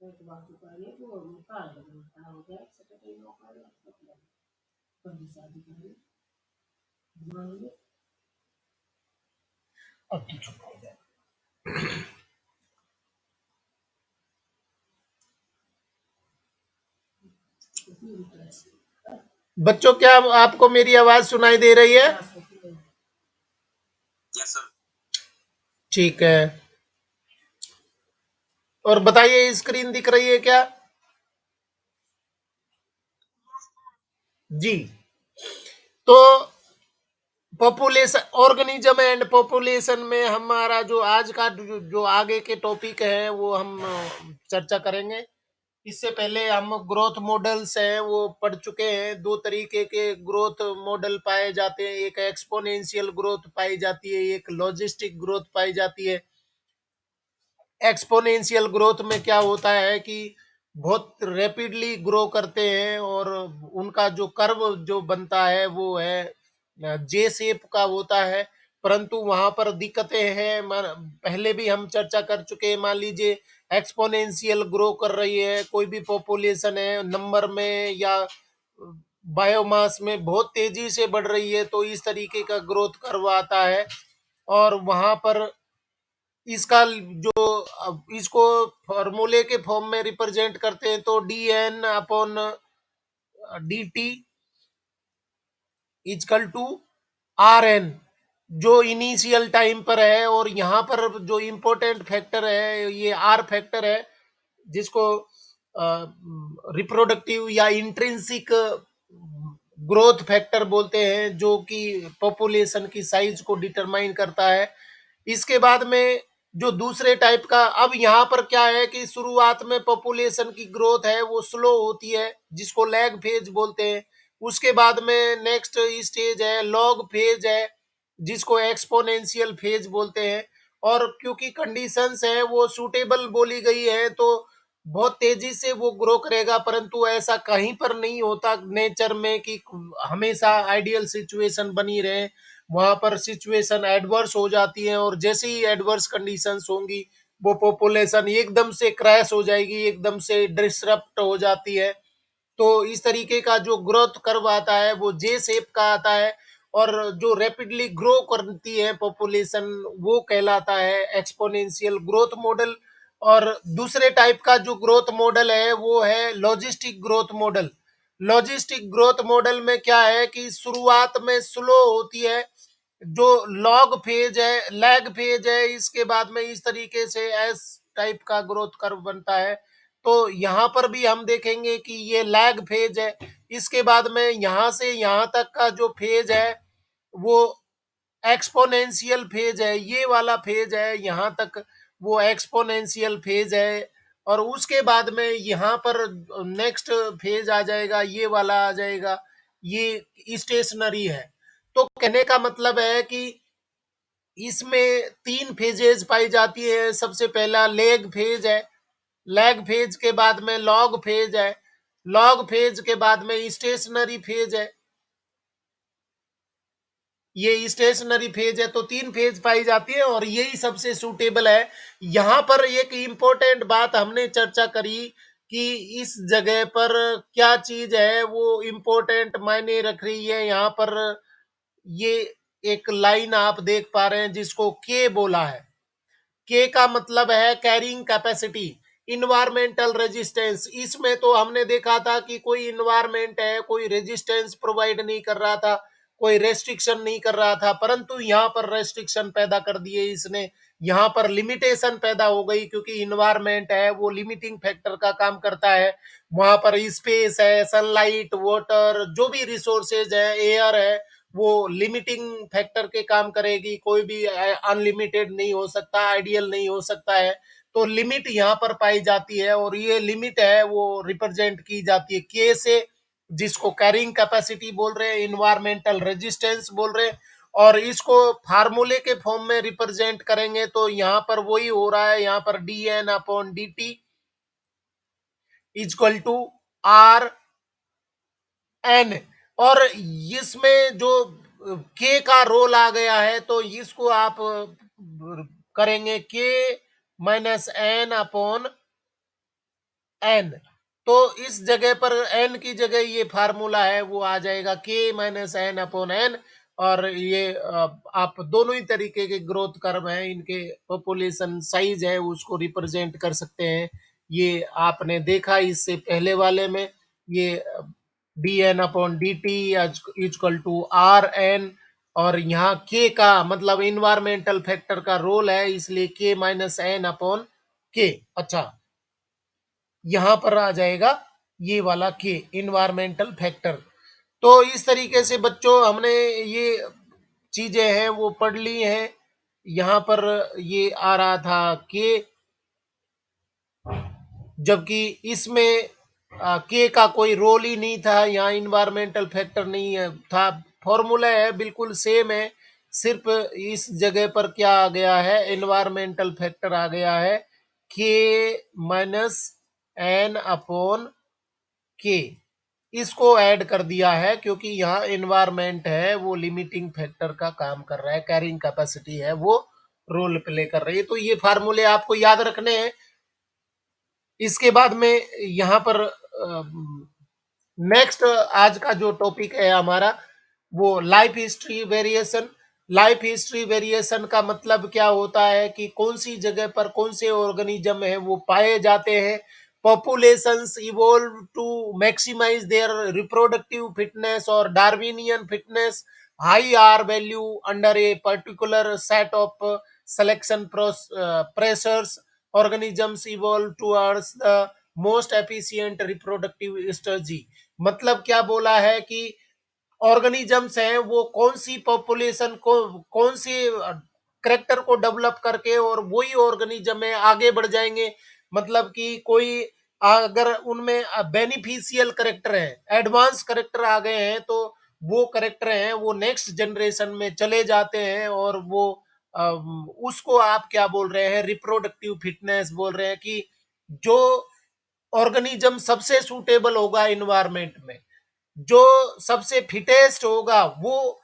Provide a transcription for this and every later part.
अब तो चुप हो जाए। बच्चों, क्या आपको मेरी आवाज सुनाई दे रही है? ठीक है। और बताइए, स्क्रीन दिख रही है क्या? जी। तो पॉपुलेशन, ऑर्गेनिज्म एंड पॉपुलेशन में हमारा जो आज का जो आगे के टॉपिक है वो हम चर्चा करेंगे। इससे पहले हम ग्रोथ मॉडल्स हैं वो पढ़ चुके हैं। दो तरीके के ग्रोथ मॉडल पाए जाते हैं, एक एक्सपोनेंशियल ग्रोथ पाई जाती है, एक लॉजिस्टिक ग्रोथ पाई जाती है। एक्सपोनेंशियल ग्रोथ में क्या होता है कि बहुत रैपिडली ग्रो करते हैं और उनका जो कर्व जो बनता है वो है जे शेप का होता है। परंतु वहां पर दिक्कतें हैं। पहले भी हम चर्चा कर चुके हैं। मान लीजिए एक्सपोनेंशियल ग्रो कर रही है कोई भी पॉपुलेशन है, नंबर में या बायोमास में बहुत तेजी से बढ़ रही है, तो इस तरीके का ग्रोथ कर्व आता है। और वहां पर इसका जो इसको फॉर्मूले के फॉर्म में रिप्रेजेंट करते हैं तो D N upon D T equal to R N, जो इनिशियल टाइम पर है। और यहाँ पर जो इम्पोर्टेंट फैक्टर है ये आर फैक्टर है, जिसको रिप्रोडक्टिव या इंट्रिंसिक ग्रोथ फैक्टर बोलते हैं, जो कि पॉपुलेशन की साइज को डिटरमाइन करता है। इसके बाद में जो दूसरे टाइप का, अब यहाँ पर क्या है कि शुरुआत में पॉपुलेशन की ग्रोथ है वो स्लो होती है, जिसको लैग फेज बोलते हैं। उसके बाद में नेक्स्ट स्टेज है लॉग फेज है, जिसको एक्सपोनेंशियल फेज बोलते हैं। और क्योंकि कंडीशंस है वो सूटेबल बोली गई है तो बहुत तेजी से वो ग्रो करेगा। परंतु ऐसा कहीं पर नहीं होता नेचर में कि हमेशा आइडियल सिचुएशन बनी रहे। वहां पर सिचुएशन एडवर्स हो जाती है और जैसे ही एडवर्स कंडीशंस होंगी वो पॉपुलेशन एकदम से क्रैश हो जाएगी, एकदम से डिसरप्ट हो जाती है। तो इस तरीके का जो ग्रोथ कर्व आता है वो जे शेप का आता है। और जो रैपिडली ग्रो करती है पॉपुलेशन वो कहलाता है एक्सपोनेंशियल ग्रोथ मॉडल। और दूसरे टाइप का जो ग्रोथ मॉडल है वो है logistic growth model. Logistic growth model में क्या है कि शुरुआत में स्लो होती है, जो लॉग फेज है लैग फेज है, इसके बाद में इस तरीके से एस टाइप का ग्रोथ कर्व बनता है। तो यहाँ पर भी हम देखेंगे कि ये लैग फेज है। इसके बाद में यहाँ से यहाँ तक का जो फेज है वो एक्सपोनेंशियल फेज है, ये वाला फेज है यहाँ तक, वो एक्सपोनेंशियल फेज है। और उसके बाद में यहाँ पर नेक्स्ट फेज आ जाएगा, ये वाला आ जाएगा, ये स्टेशनरी है। तो कहने का मतलब है कि इसमें तीन फेजेज पाई जाती है। सबसे पहला लेग फेज है, लैग फेज के बाद में लॉग फेज है, लॉग फेज के बाद में स्टेशनरी फेज है, ये स्टेशनरी फेज है। तो तीन फेज पाई जाती है और यही सबसे सूटेबल है। यहां पर एक इंपॉर्टेंट बात हमने चर्चा करी कि इस जगह पर क्या चीज है वो इंपॉर्टेंट मायने रख रही है। यहाँ पर ये एक लाइन आप देख पा रहे हैं जिसको के बोला है। के का मतलब है कैरिंग कैपेसिटी, इन्वायरमेंटल रेजिस्टेंस। इसमें तो हमने देखा था कि कोई इन्वायरमेंट है, कोई रेजिस्टेंस प्रोवाइड नहीं कर रहा था, कोई रेस्ट्रिक्शन नहीं कर रहा था, परंतु यहाँ पर रेस्ट्रिक्शन पैदा कर दिए इसने। यहाँ पर लिमिटेशन पैदा हो गई क्योंकि इन्वायरमेंट है वो लिमिटिंग फैक्टर का काम करता है। वहां पर स्पेस है, सनलाइट, वाटर, जो भी रिसोर्सेज है, एयर है, वो लिमिटिंग फैक्टर के काम करेगी। कोई भी अनलिमिटेड नहीं हो सकता, आइडियल नहीं हो सकता है। तो लिमिट यहाँ पर पाई जाती है और ये लिमिट है वो रिप्रेजेंट की जाती है के से, जिसको कैरिंग कैपेसिटी बोल रहे हैं, इन्वायरमेंटल रेजिस्टेंस बोल रहे हैं। और इसको फार्मूले के फॉर्म में रिप्रेजेंट करेंगे तो यहाँ पर वही हो रहा है, यहाँ पर D N upon D T equal to R N. और इसमें जो के का रोल आ गया है तो इसको आप करेंगे के माइनस एन अपॉन एन। तो इस जगह पर एन की जगह ये फार्मूला है वो आ जाएगा K-N/N। और ये आप दोनों ही तरीके के ग्रोथ कर्व हैं, इनके पॉपुलेशन साइज है उसको रिप्रेजेंट कर सकते हैं। ये आपने देखा इससे पहले वाले में, ये dN/dt इक्वल टू Rn। और यहाँ के का मतलब इन्वायरमेंटल फैक्टर का रोल है, इसलिए K-N/K। अच्छा, यहां पर आ जाएगा ये वाला के इन्वायरमेंटल फैक्टर। तो इस तरीके से बच्चों हमने ये चीजें हैं वो पढ़ ली हैं। यहां पर ये आ रहा था के, जबकि इसमें के का कोई रोल ही नहीं था, यहाँ इन्वायरमेंटल फैक्टर नहीं है था। फॉर्मूला है बिल्कुल सेम है, सिर्फ इस जगह पर क्या आ गया है, इन्वायरमेंटल फैक्टर आ गया है K-N/K। इसको ऐड कर दिया है क्योंकि यहाँ इन्वायरमेंट है वो लिमिटिंग फैक्टर का काम कर रहा है, कैरिंग कैपेसिटी है वो रोल प्ले कर रही है। तो ये फार्मूले आपको याद रखने हैं। इसके बाद में यहाँ पर नेक्स्ट आज का जो टॉपिक है हमारा वो life history variation. Life history variation का मतलब क्या होता है कि कौन सी जगह पर कौन से ऑर्गेनिज्म है वो पाए जाते हैं। Populations evolve to maximize their reproductive fitness और Darwinian fitness. High r value under a particular set of selection pressures. organisms evolve towards the most efficient reproductive strategy। मतलब क्या बोला है कि ऑर्गेनिजम्स हैं वो कौन सी पॉपुलेशन को कौन सी करेक्टर को डेवलप करके और वही ऑर्गेनिज्म है आगे बढ़ जाएंगे। मतलब कि कोई अगर उनमें बेनिफिशियल करेक्टर है, एडवांस करेक्टर आ गए हैं, तो वो करेक्टर हैं वो नेक्स्ट जनरेशन में चले जाते हैं और वो उसको आप क्या बोल रहे हैं, रिप्रोडक्टिव फिटनेस बोल रहे हैं कि जो ऑर्गेनिज्म सबसे सूटेबल होगा इन्वायरमेंट में, जो सबसे फिटेस्ट होगा वो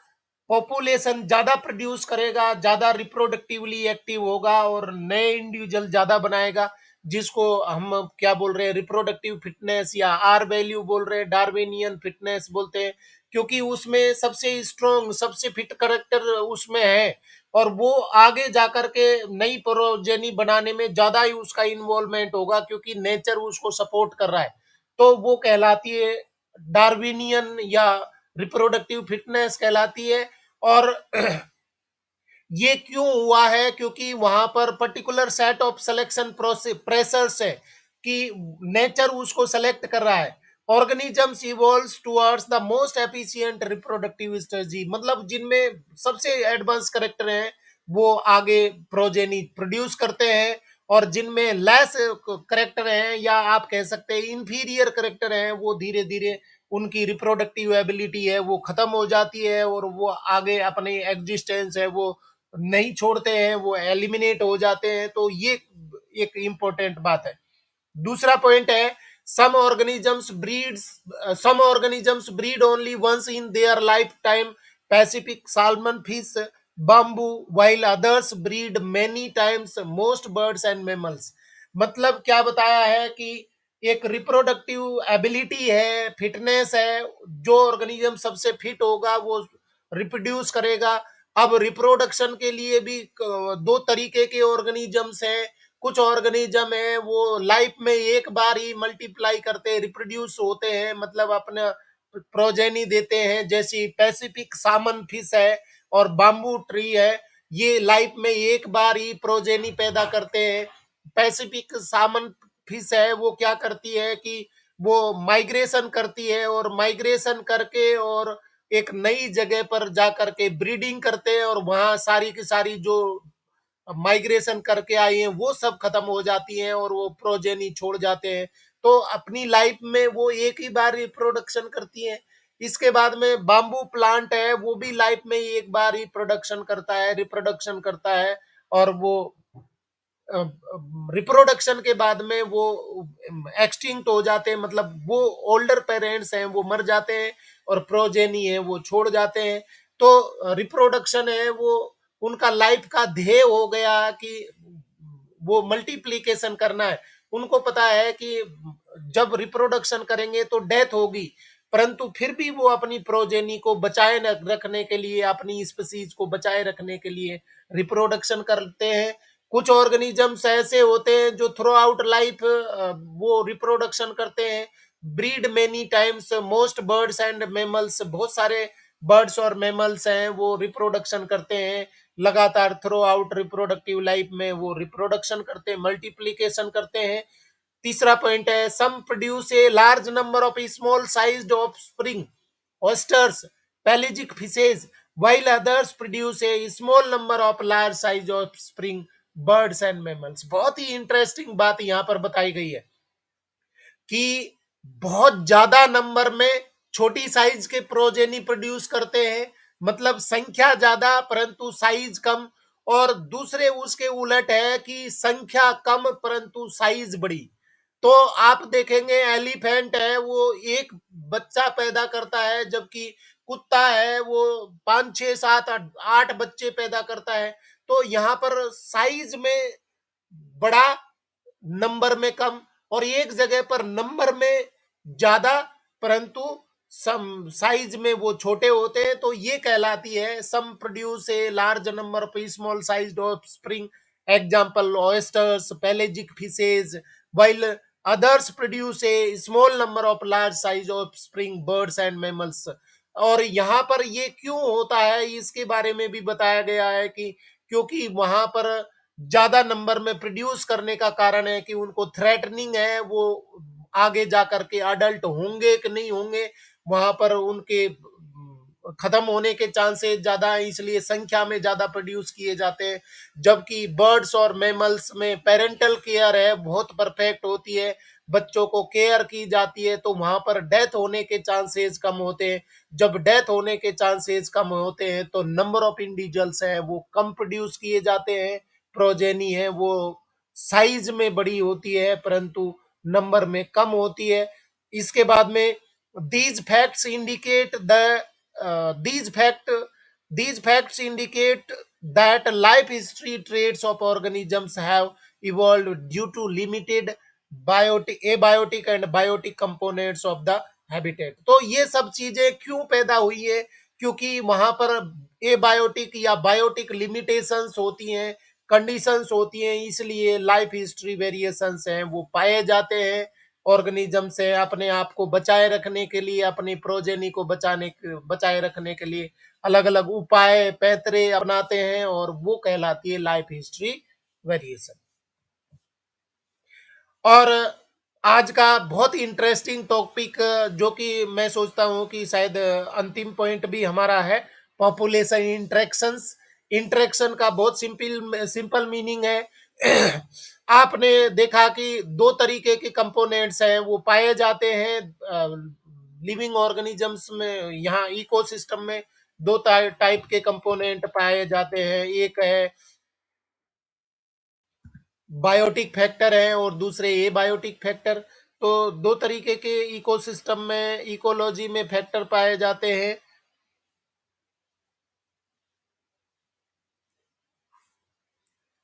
पॉपुलेशन ज्यादा प्रोड्यूस करेगा, ज्यादा रिप्रोडक्टिवली एक्टिव होगा और नए इंडिविजुअल ज्यादा बनाएगा, जिसको हम क्या बोल रहे हैं, रिप्रोडक्टिव फिटनेस या आर वैल्यू बोल रहे हैं, डार्विनियन फिटनेस बोलते हैं। क्योंकि उसमें सबसे स्ट्रोंग सबसे फिट करेक्टर उसमें है और वो आगे जाकर के नई प्रोजेनी बनाने में ज्यादा ही उसका इन्वॉल्वमेंट होगा क्योंकि नेचर उसको सपोर्ट कर रहा है। तो वो कहलाती है डार्विनियन या रिप्रोडक्टिव फिटनेस कहलाती है। और ये क्यों हुआ है, क्योंकि वहां पर particular set of selection pressures है कि नेचर उसको सेलेक्ट कर रहा है। Organisms evolves towards the most efficient reproductive strategy, मतलब जिनमें सबसे एडवांस करेक्टर हैं वो आगे प्रोजेनी प्रोड्यूस करते हैं, और जिनमें लेस करेक्टर हैं या आप कह सकते हैं इंफीरियर करेक्टर हैं वो धीरे धीरे उनकी रिप्रोडक्टिव एबिलिटी है वो खत्म हो जाती है और वो आगे अपनी एग्जिस्टेंस है वो नहीं छोड़ते हैं, वो एलिमिनेट हो जाते हैं। तो ये एक इंपॉर्टेंट बात है। दूसरा पॉइंट है some organisms breed only once in their lifetime, Pacific salmon fish, bamboo, while others breed many times, most birds and mammals। मतलब क्या बताया है कि एक रिप्रोडक्टिव एबिलिटी है, फिटनेस है, जो ऑर्गेनिज्म सबसे फिट होगा वो रिप्रोड्यूस करेगा। अब रिप्रोडक्शन के लिए भी दो तरीके के ऑर्गेनिजम्स हैं। कुछ ऑर्गेनिज्म है वो लाइफ में एक बार ही मल्टीप्लाई करते हैं, रिप्रोड्यूस होते हैं, मतलब अपना प्रोजेनी देते हैं, जैसी पैसिफिक सामन फिश है और बाम्बू ट्री है। ये लाइफ में एक बार ही प्रोजेनी पैदा करते हैं। पैसिफिक सामन फिश है वो क्या करती है कि वो माइग्रेशन करती है और माइग्रेशन करके और एक नई जगह पर जाकर के ब्रीडिंग करते हैं और वहां सारी की सारी जो माइग्रेशन करके आई हैं वो सब खत्म हो जाती हैं और वो प्रोजेनी छोड़ जाते हैं। तो अपनी लाइफ में वो एक ही बार रिप्रोडक्शन करती हैं। इसके बाद में बाम्बू प्लांट है वो भी लाइफ में एक बार ही प्रोडक्शन करता है, रिप्रोडक्शन करता है, और वो रिप्रोडक्शन के बाद में वो एक्सटिंक्ट हो जाते हैं, मतलब वो ओल्डर पेरेंट्स हैं वो मर जाते हैं और प्रोजेनी है वो छोड़ जाते हैं। तो रिप्रोडक्शन है वो उनका लाइफ का ध्येय हो गया कि वो मल्टीप्लीकेशन करना है। उनको पता है कि जब रिप्रोडक्शन करेंगे तो डेथ होगी, परंतु फिर भी वो अपनी प्रोजेनी को बचाए रखने के लिए, अपनी स्पीसीज को बचाए रखने के लिए रिप्रोडक्शन करते हैं। कुछ ऑर्गेनिजम्स ऐसे होते हैं जो थ्रू आउट लाइफ वो रिप्रोडक्शन करते हैं, breed many times. Most birds and mammals, बहुत सारे बर्ड्स और मेमल्स हैं वो रिप्रोडक्शन करते हैं लगातार, थ्रू आउट रिप्रोडक्टिव लाइफ में वो रिप्रोडक्शन करते हैं, मल्टीप्लीकेशन करते हैं। तीसरा पॉइंट है, some produce a large number of small sized offspring oysters pelagic fishes while others produce a small number of large size of spring birds and mammals। बहुत ही इंटरेस्टिंग बात यहां पर बताई गई है कि बहुत ज्यादा नंबर में छोटी साइज के प्रोजेनी प्रोड्यूस करते हैं, मतलब संख्या ज्यादा परंतु साइज कम। और दूसरे उसके उलट है कि संख्या कम परंतु साइज बड़ी। तो आप देखेंगे एलिफेंट है वो एक बच्चा पैदा करता है, जबकि कुत्ता है वो 5 6 7 8 बच्चे पैदा करता है। तो यहाँ पर साइज में बड़ा, नंबर में कम, और एक जगह पर नंबर में ज्यादा परंतु सम साइज में वो छोटे होते हैं। तो ये कहलाती है some produce a large number of small sized offspring, example oysters pelagic fishes, while others produce a small number of large size of spring birds and mammals। और यहाँ पर ये क्यों होता है इसके बारे में भी बताया गया है कि क्योंकि वहां पर ज्यादा नंबर में प्रोड्यूस करने का कारण है कि उनको थ्रेटनिंग है, वो आगे जा करके अडल्ट होंगे कि नहीं होंगे, वहां पर उनके खत्म होने के चांसेस ज्यादा है, इसलिए संख्या में ज्यादा प्रोड्यूस किए जाते हैं। जबकि बर्ड्स और मैमल्स में पेरेंटल केयर है बहुत परफेक्ट होती है, बच्चों को केयर की जाती है, तो वहां पर डेथ होने के चांसेस कम होते हैं। जब डेथ होने के चांसेस कम होते हैं तो नंबर ऑफ इंडिविजुअल्स हैं वो कम प्रोड्यूस किए जाते हैं, प्रोजेनी है वो साइज में बड़ी होती है परंतु नंबर में कम होती है। इसके बाद में these facts indicate the these facts indicate that life history traits of organisms have evolved due to limited biotic abiotic and biotic components of the habitat। तो ये सब चीजें क्यों पैदा हुई है, क्योंकि वहां पर एबायोटिक या बायोटिक लिमिटेशंस होती हैं, कंडीशंस होती हैं, इसलिए लाइफ हिस्ट्री वेरिएशंस हैं वो पाए जाते हैं। ऑर्गेनिज्म से अपने आप को बचाए रखने के लिए, अपनी प्रोजेनी को बचाए रखने के लिए अलग अलग उपाय पैतरे अपनाते हैं, और वो कहलाती है लाइफ हिस्ट्री वेरिएशन। और आज का बहुत ही इंटरेस्टिंग टॉपिक जो कि मैं सोचता हूं कि शायद अंतिम पॉइंट भी हमारा है, पॉपुलेशन इंटरेक्शंस। इंटरेक्शन का बहुत सिंपल सिंपल मीनिंग है आपने देखा कि दो तरीके के कंपोनेंट्स हैं वो पाए जाते हैं लिविंग ऑर्गेनिजम्स में, यहाँ इकोसिस्टम में दो टाइप के कंपोनेंट पाए जाते हैं, एक है बायोटिक फैक्टर है और दूसरे ए बायोटिक फैक्टर। तो दो तरीके के इकोसिस्टम में, इकोलॉजी में फैक्टर पाए जाते हैं।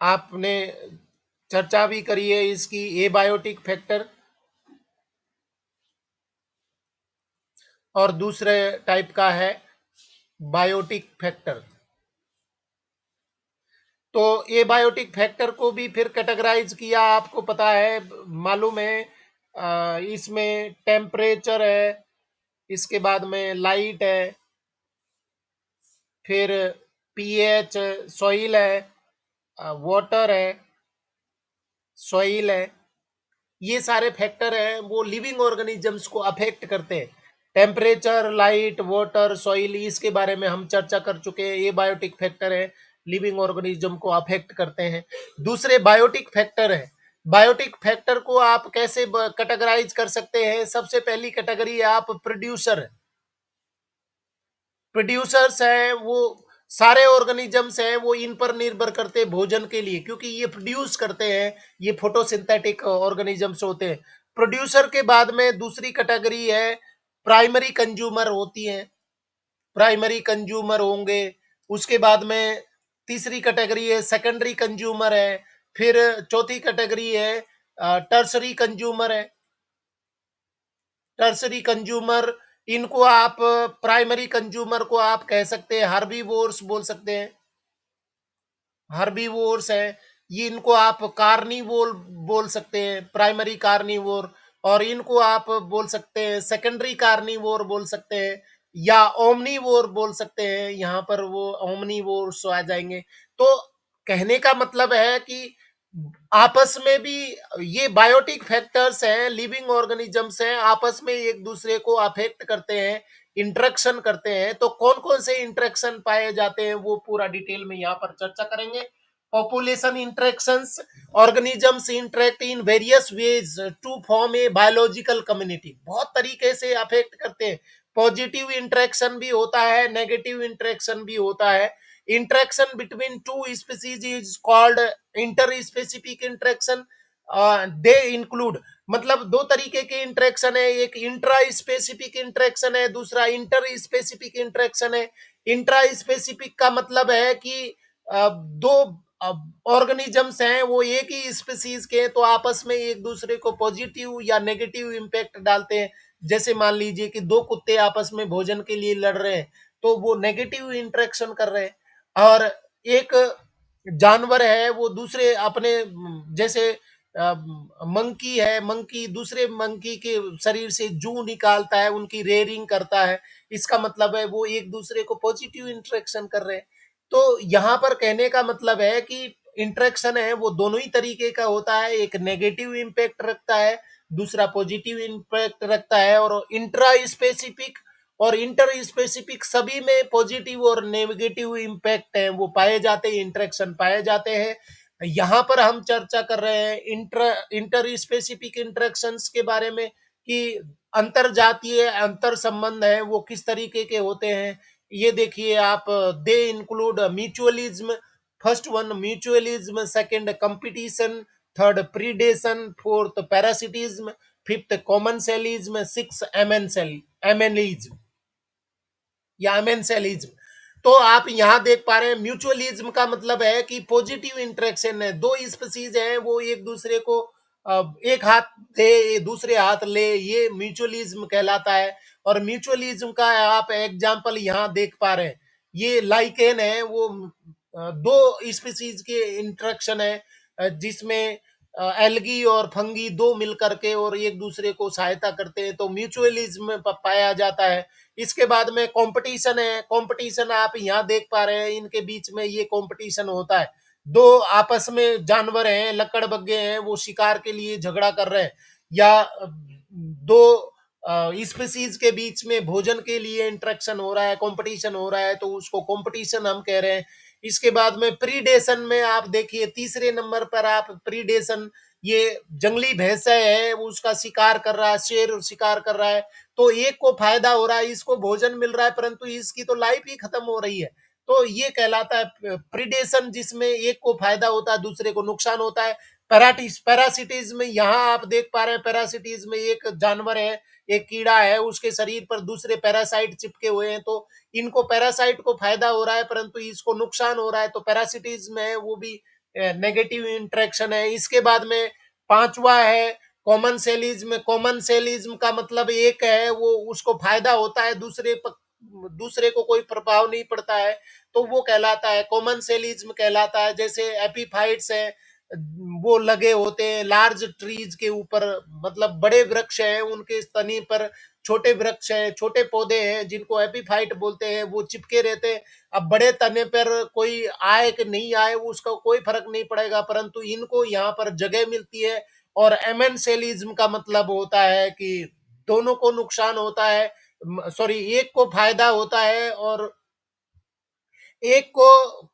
आपने चर्चा भी करी है इसकी, ए बायोटिक फैक्टर और दूसरे टाइप का है बायोटिक फैक्टर। तो ए बायोटिक फैक्टर को भी फिर कैटेगराइज किया, आपको पता है मालूम है, इसमें टेम्परेचर है, इसके बाद में लाइट है, फिर पीएच सॉइल है, वाटर है, सॉइल है, ये सारे फैक्टर हैं वो लिविंग ऑर्गेनिजम्स को अफेक्ट करते हैं। टेम्परेचर, लाइट, वाटर, सॉइल, इसके बारे में हम चर्चा कर चुके हैं, ये बायोटिक फैक्टर है, लिविंग ऑर्गेनिज्म को अफेक्ट करते हैं। दूसरे बायोटिक फैक्टर है। बायोटिक फैक्टर को आप कैसे कैटेगराइज कर सकते हैं, सबसे पहली कैटेगरी है आप प्रोड्यूसर। प्रोड्यूसर्स हैं वो सारे ऑर्गेनिजम्स हैं वो इन पर निर्भर करते हैं भोजन के लिए, क्योंकि ये प्रोड्यूस करते हैं, ये फोटोसिंथेटिक ऑर्गेनिजम्स होते हैं। प्रोड्यूसर के बाद में दूसरी कैटेगरी है प्राइमरी कंज्यूमर होती है, प्राइमरी कंज्यूमर होंगे। उसके बाद में तीसरी कैटेगरी है सेकेंडरी कंज्यूमर है, फिर चौथी कैटेगरी है टर्सरी कंज्यूमर है। टर्सरी कंज्यूमर, इनको आप प्राइमरी कंज्यूमर को आप कह सकते हैं, हर्बीवोर्स बोल सकते हैं, हर्बीवोर्स है। ये इनको आप कार्निवोर बोल सकते हैं, प्राइमरी कार्निवोर। और इनको आप बोल सकते हैं सेकेंडरी कार्निवोर बोल सकते हैं, या ओमनीवोर बोल सकते हैं। यहाँ पर वो ओमनीवोर्स आ जाएंगे। तो कहने का मतलब है कि आपस में भी ये बायोटिक फैक्टर्स हैं, लिविंग ऑर्गेनिजम्स हैं, आपस में एक दूसरे को अफेक्ट करते हैं, इंटरेक्शन करते हैं। तो कौन कौन से इंटरेक्शन पाए जाते हैं वो पूरा डिटेल में यहाँ पर चर्चा करेंगे। Population interactions, organisms interact in various ways to form a biological community, बहुत तरीके से अफेक्ट करते हैं। पॉजिटिव इंटरेक्शन भी होता है, नेगेटिव इंटरेक्शन भी होता है। Interaction between two species is called inter specific interaction. They include, मतलब दो तरीके के इंटरेक्शन है, एक इंट्रा स्पेसिफिक इंटरेक्शन है, दूसरा इंटर स्पेसिफिक इंटरेक्शन है। इंट्रा स्पेसिफिक का मतलब है कि दो ऑर्गेनिजम्स हैं, वो एक ही स्पीसीज के हैं, तो आपस में एक दूसरे को पॉजिटिव या नेगेटिव इंपैक्ट डालते हैं। जैसे मान लीजिए कि दो कुत्ते आपस में भोजन के लिए लड़ रहे हैं, तो वो नेगेटिव इंटरेक्शन कर रहे हैं। और एक जानवर है, वो दूसरे अपने जैसे मंकी है, मंकी दूसरे मंकी के शरीर से जू निकालता है, उनकी रेयरिंग करता है, इसका मतलब है वो एक दूसरे को पॉजिटिव इंटरेक्शन कर रहे हैं। तो यहाँ पर कहने का मतलब है कि इंटरेक्शन है वो दोनों ही तरीके का होता है, एक नेगेटिव इम्पैक्ट रखता है, दूसरा पॉजिटिव इम्पैक्ट रखता है। और इंट्रा स्पेसिफिक और इंटर स्पेसिफिक सभी में पॉजिटिव और नेगेटिव इम्पैक्ट है वो पाए जाते हैं, इंटरेक्शन पाए जाते हैं। यहाँ पर हम चर्चा कर रहे हैं इंटर स्पेसिफिक इंटरेक्शंस के बारे में, कि अंतर जातीय अंतर संबंध है वो किस तरीके के होते हैं। ये देखिए आप, they include mutualism, first one mutualism, second competition, third predation, fourth parasitism, fifth commensalism, six amensalism या मेंसेलिज्म। तो आप यहां देख पा रहे हैं, म्यूचुअलिज्म का मतलब है कि पॉजिटिव इंटरेक्शन है, दो स्पीसीज हैं वो एक दूसरे को एक हाथ दे दूसरे हाथ ले, ये म्यूचुअलिज्म कहलाता है। और म्यूचुअलिज्म का आप एग्जांपल यहां देख पा रहे हैं, ये लाइकेन है, वो दो स्पीसीज के इंटरेक्शन है, जिसमें एल्गी और फंगी दो मिलकर के और एक दूसरे को सहायता करते हैं, तो म्यूचुअलिज्म पाया जाता है। इसके बाद में कंपटीशन है, कंपटीशन आप यहाँ देख पा रहे हैं, इनके बीच में ये कंपटीशन होता है। दो आपस में जानवर हैं, लकड़बग्गे हैं, वो शिकार के लिए झगड़ा कर रहे हैं, या दो स्पीसीज के बीच में भोजन के लिए इंटरेक्शन हो रहा है, कंपटीशन हो रहा है, तो उसको कंपटीशन हम कह रहे हैं। इसके बाद में प्रीडेशन में आप देखिए, तीसरे नंबर पर आप प्रीडेशन, ये जंगली भैंस है, वो उसका शिकार कर रहा है, शेर शिकार कर रहा है, तो एक को फायदा हो रहा है, इसको भोजन मिल रहा है, परंतु इसकी तो लाइफ ही खत्म हो रही है। तो ये कहलाता है प्रीडेशन, जिसमें एक को फायदा होता है, दूसरे को नुकसान होता है। पैरासिटिज में यहाँ आप देख पा रहे हैं, पैरासिटिज में एक जानवर है, एक कीड़ा है, उसके शरीर पर दूसरे पैरासाइट चिपके हुए हैं, तो इनको पैरासाइट को फायदा हो रहा है, परंतु इसको नुकसान हो रहा है, तो पैरासिटिज में है वो भी नेगेटिव इंटरेक्शन है। इसके बाद में पांचवा है कॉमन सेलिज्म। कॉमन सेलिज्म का मतलब एक है, वो उसको फायदा होता है, दूसरे को कोई प्रभाव नहीं पड़ता है, तो वो कहलाता है कॉमन सेलिज्म कहलाता है। जैसे एपीफाइट्स है, वो लगे होते हैं लार्ज ट्रीज के ऊपर, मतलब बड़े वृक्ष हैं उनके तनी पर छोटे वृक्ष है, छोटे पौधे हैं जिनको एपीफाइट बोलते हैं, वो चिपके रहते हैं। अब बड़े तने पर कोई आए कि नहीं आए वो उसका कोई फर्क नहीं पड़ेगा, परंतु इनको यहाँ पर जगह मिलती है। और एमेंसेलिज्म का मतलब होता है कि दोनों को नुकसान होता है, सॉरी एक को फायदा होता है और एक को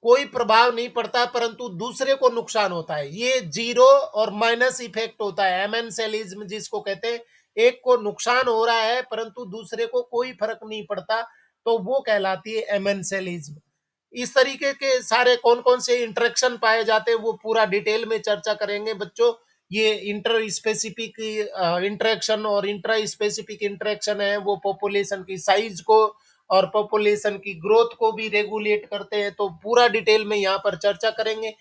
कोई प्रभाव नहीं पड़ता, परंतु दूसरे को नुकसान होता है। ये जीरो और माइनस इफेक्ट होता है एमेंसेलिज्म जिसको कहते हैं। एक को नुकसान हो रहा है परंतु दूसरे को कोई फर्क नहीं पड़ता, तो वो कहलाती है एमेंसेलिज्म। इस तरीके के सारे कौन कौन से इंटरेक्शन पाए जाते हैं वो पूरा डिटेल में चर्चा करेंगे बच्चों। ये इंटर स्पेसिफिक इंटरेक्शन और इंट्रा स्पेसिफिक इंटरेक्शन है, वो पॉपुलेशन की साइज को और पॉपुलेशन की ग्रोथ को भी रेगुलेट करते हैं, तो पूरा डिटेल में यहाँ पर चर्चा करेंगे।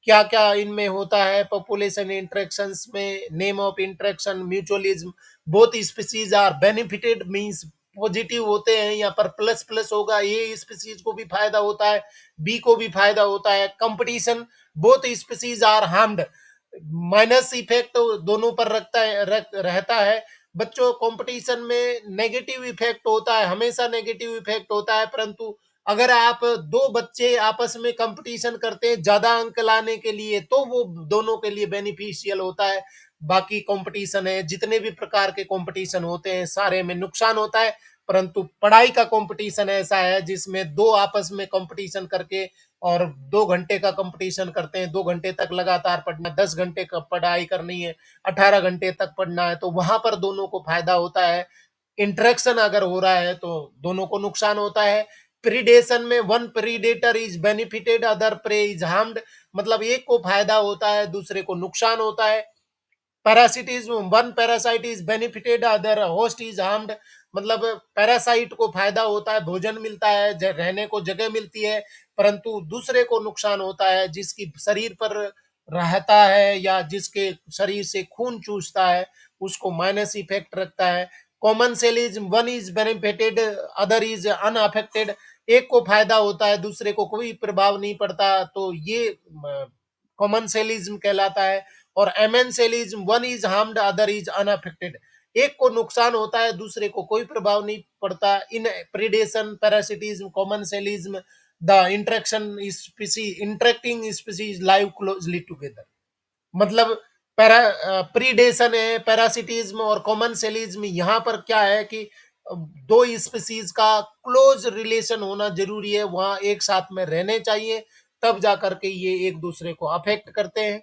क्या-क्या इनमें होता है पॉपुलेशन इंटरेक्शंस में, name of interaction, mutualism, both species are benefited means positive होते हैं, यहाँ पर प्लस प्लस होगा, ए स्पीशीज को भी फायदा होता है, बी को भी फायदा होता है। Competition, both species are harmed, minus effect दोनों पर रहता है। बच्चों, कंपटीशन में नेगेटिव इफेक्ट होता है, हमेशा नेगेटिव इफेक्ट होता है, परंतु अगर आप दो बच्चे आपस में कंपटीशन करते हैं ज्यादा अंक लाने के लिए तो वो दोनों के लिए बेनिफिशियल होता है। बाकी कंपटीशन है, जितने भी प्रकार के कंपटीशन होते हैं सारे में नुकसान होता है, परंतु पढ़ाई का कंपटीशन ऐसा है जिसमें दो आपस में कंपटीशन करके और 2 घंटे का कंपटीशन करते हैं, 2 घंटे तक लगातार पढ़ना, 10 घंटे का पढ़ाई करनी है, 18 घंटे तक पढ़ना है, तो वहां पर दोनों को फायदा होता है। इंटरेक्शन अगर हो रहा है तो दोनों को नुकसान होता है। प्रीडेशन में one predator is benefited other prey is harmed, मतलब एक को फायदा होता है दूसरे को नुकसान होता है। Parasitism, one parasite is benefited other host is harmed, मतलब पैरासाइट को फायदा होता है, भोजन मिलता है, रहने को जगह मिलती है, परंतु दूसरे को नुकसान होता है, जिसकी शरीर पर रहता है या जिसके शरीर से खून चूसता है उसको माइनस इफेक्ट रखता है। Commensal is one is benefited other is unaffected, एक को फायदा होता है दूसरे को कोई प्रभाव नहीं पड़ता, तो ये कॉमन सेलिज्म कहलाता है। और amensalism, one is harmed other is unaffected, एक को नुकसान होता है दूसरे को कोई प्रभाव नहीं पड़ता। In predation, parasitism, commensalism, the interaction species, interacting species live closely together, मतलब प्रीडेशन है, पैरासिटिज्म और कॉमन सेलिज्म, यहाँ पर क्या है कि दो स्पीसीज का क्लोज रिलेशन होना जरूरी है, वहां एक साथ में रहने चाहिए, तब जा करके ये एक दूसरे को अफेक्ट करते हैं।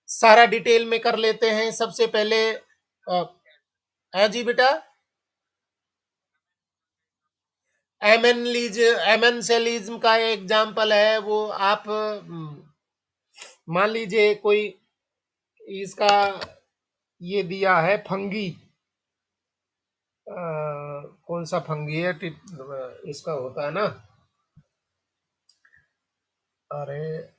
सारा डिटेल में कर लेते हैं। सबसे पहले है जी बेटा, एमेंसेलिज्म का एग्जाम्पल है वो आप मान लीजिए कोई इसका ये दिया है फंगी, कौन सा फंगी है, इसका होता है ना, अरे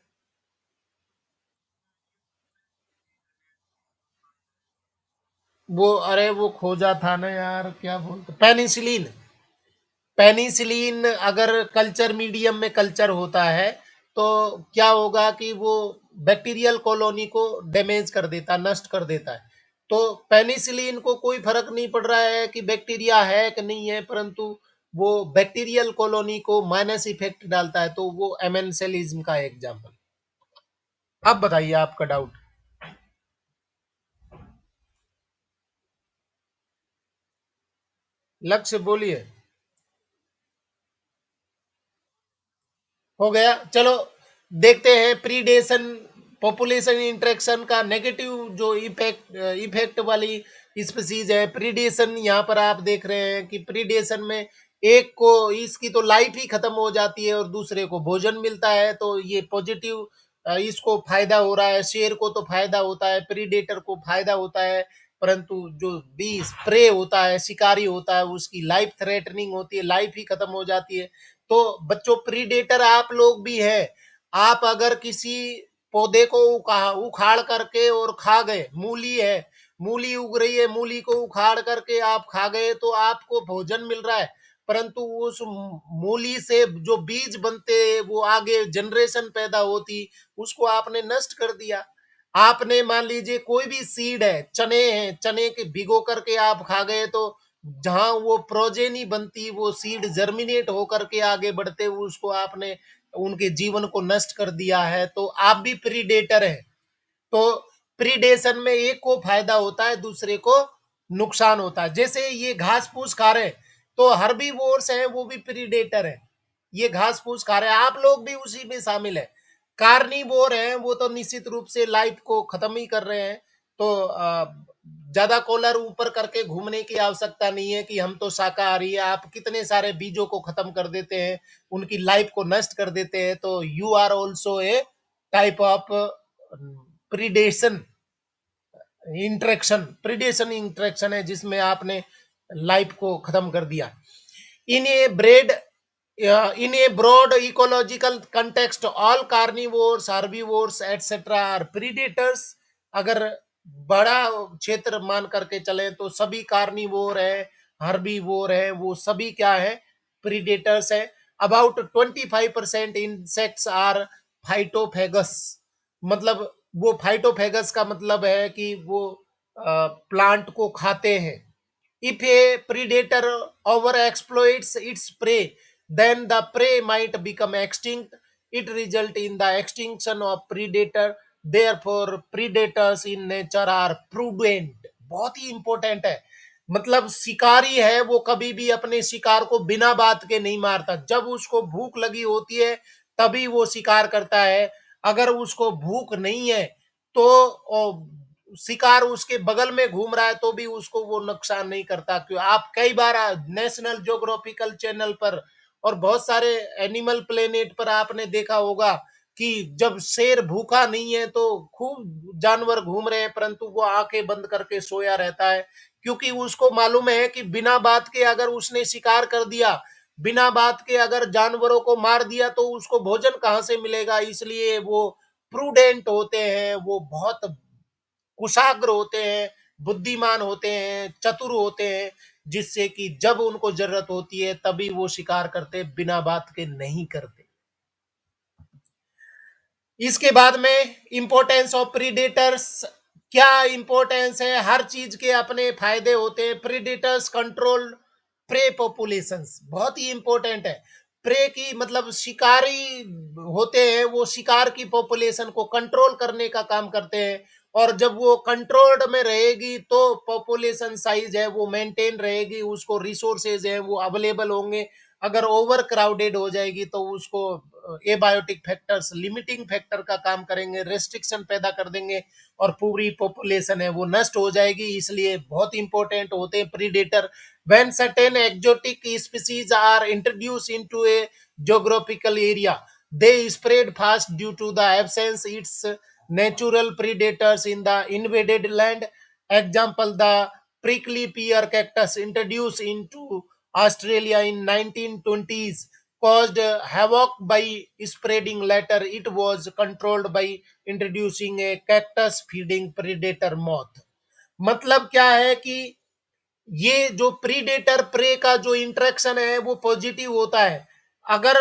वो, अरे वो खोजा था ना यार, क्या बोलते, पेनिसिलिन। पेनिसिलिन अगर कल्चर मीडियम में कल्चर होता है तो क्या होगा कि वो बैक्टीरियल कॉलोनी को डैमेज कर देता, नष्ट कर देता है। तो पेनिसिलिन को कोई फर्क नहीं पड़ रहा है कि बैक्टीरिया है कि नहीं है, परंतु वो बैक्टीरियल कॉलोनी को माइनस इफेक्ट डालता है, तो वो एमेंसेलिज्म का एग्जाम्पल। अब बताइए आपका डाउट, लक्ष्य बोलिए। हो गया, चलो देखते हैं प्रीडेशन, पॉपुलेशन इंटरेक्शन का नेगेटिव जो इफेक्ट, इफेक्ट वाली स्पीसीज है प्रीडेशन। यहाँ पर आप देख रहे हैं कि प्रीडेशन में एक को इसकी तो लाइफ ही खत्म हो जाती है और दूसरे को भोजन मिलता है, तो ये पॉजिटिव, इसको फायदा हो रहा है, शेर को तो फायदा होता है, प्रीडेटर को फायदा होता है, परंतु जो बी स्प्रे होता है, शिकारी होता है, उसकी लाइफ थ्रेटनिंग होती है, लाइफ ही खत्म हो जाती है। तो बच्चों, प्रीडेटर आप लोग भी हैं। आप अगर किसी पौधे को उखाड़ करके और खा गए, मूली है, मूली उग रही है, मूली को उखाड़ करके आप खा गए तो आपको भोजन मिल रहा है, परंतु उस मूली से जो बीज बनते वो आगे जनरेशन पैदा होती, उसको आपने नष्ट कर दिया। आपने मान लीजिए कोई भी सीड है, चने हैं, चने के भिगो करके आप खा गए तो जहां वो प्रोजेनी बनती, वो सीड जर्मिनेट होकर के आगे बढ़ते हुए उसको आपने उनके जीवन को नष्ट कर दिया है, तो आप भी प्रीडेटर हैं। तो प्रीडेशन में एक को फायदा होता है दूसरे को नुकसान होता है। जैसे ये घास फूस खा रहे हैं तो हर्बीवोर्स हैं, वो भी प्रीडेटर है, ये घास फूस खा रहे हैं, आप लोग भी उसी में शामिल है। कार्निवोर हैं वो तो निश्चित रूप से लाइफ को खत्म ही कर रहे हैं, तो ज्यादा कॉलर ऊपर करके घूमने की आवश्यकता नहीं है कि हम तो शाकाहारी है, आप कितने सारे बीजों को खत्म कर देते हैं, उनकी लाइफ को नष्ट कर देते हैं, तो you are also a type of predation interaction. Predation interaction है जिसमें आपने लाइफ को खत्म कर दिया। In a broad In a broad ecological context, all carnivores, herbivores, etc. are predators. अगर बड़ा क्षेत्र मान करके चलें तो सभी कार्निवोर है, हर्बीवोर है, वो सभी क्या है, प्रीडेटर्स है. About 25% insects are phytophagous. मतलब वो फाइटोफेगस का मतलब है कि वो प्लांट को खाते हैं. If a predator overexploits its prey, then the prey might become extinct. It results in the extinction of predator. Therefore, predators in nature are prudent. बहुत ही इंपॉर्टेंट है. मतलब शिकारी है वो कभी भी अपने शिकार को बिना बात के नहीं मारता. जब उसको भूख लगी होती है तभी वो शिकार करता है. अगर उसको भूख नहीं है तो शिकार उसके बगल में घूम रहा है तो भी उसको वो नुकसान नहीं करता. क्यों, आप कई बार नेशनल ज्योग्राफिकल चैनल पर और बहुत सारे एनिमल प्लेनेट पर आपने देखा होगा कि जब शेर भूखा नहीं है तो खूब जानवर घूम रहे हैं परंतु वो आंखें बंद करके सोया रहता है. क्योंकि उसको मालूम है कि बिना बात के अगर उसने शिकार कर दिया, बिना बात के अगर जानवरों को मार दिया तो उसको भोजन कहां से मिलेगा. इसलिए वो प्रूडेंट होते हैं, वो बहुत कुशाग्र होते हैं, बुद्धिमान होते हैं, चतुर होते हैं, जिससे कि जब उनको जरूरत होती है तभी वो शिकार करते, बिना बात के नहीं करते. इसके बाद में इंपॉर्टेंस ऑफ प्रीडेटर्स. क्या इंपॉर्टेंस है, हर चीज के अपने फायदे होते हैं. प्रीडेटर्स कंट्रोल प्रे पॉपुलेशंस, बहुत ही इंपॉर्टेंट है. प्रे की मतलब शिकारी होते हैं, वो शिकार की पॉपुलेशन को कंट्रोल करने का काम करते हैं. और जब वो कंट्रोल्ड में रहेगी तो पॉपुलेशन साइज है वो मेंटेन रहेगी, उसको रिसोर्सेज है वो अवेलेबल होंगे. अगर ओवर क्राउडेड हो जाएगी तो उसको एबायोटिक फैक्टर्स लिमिटिंग फैक्टर का काम करेंगे, रेस्ट्रिक्शन पैदा कर देंगे और पूरी पॉपुलेशन है वो नष्ट हो जाएगी. इसलिए बहुत इंपॉर्टेंट होते हैं predator. When certain exotic species are introduce into a geographical area, they spread fast due to the absence its natural predators in the invaded land. Example, the prickly pear cactus introduced into Australia in 1920s caused havoc by spreading. Later it was controlled by introducing a cactus feeding predator moth. मतलब क्या है कि ये जो predator pray का जो interaction है वो पॉजिटिव होता है. अगर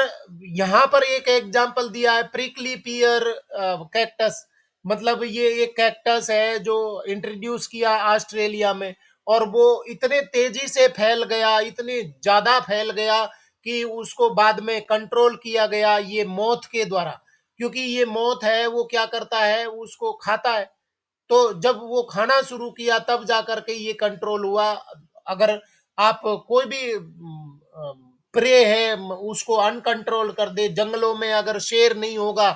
यहां पर एक एग्जांपल दिया है प्रिकली पियर कैक्टस, मतलब ये एक कैक्टस है जो इंट्रोड्यूस किया ऑस्ट्रेलिया में और वो इतने तेजी से फैल गया, इतने ज्यादा फैल गया कि उसको बाद में कंट्रोल किया गया ये मौत के द्वारा. क्योंकि ये मौत है वो क्या करता है, उसको खाता है. तो जब वो खाना शुरू किया तब जाकर के ये कंट्रोल हुआ. अगर आप कोई भी प्रे है उसको अनकंट्रोल कर दे, जंगलों में अगर शेर नहीं होगा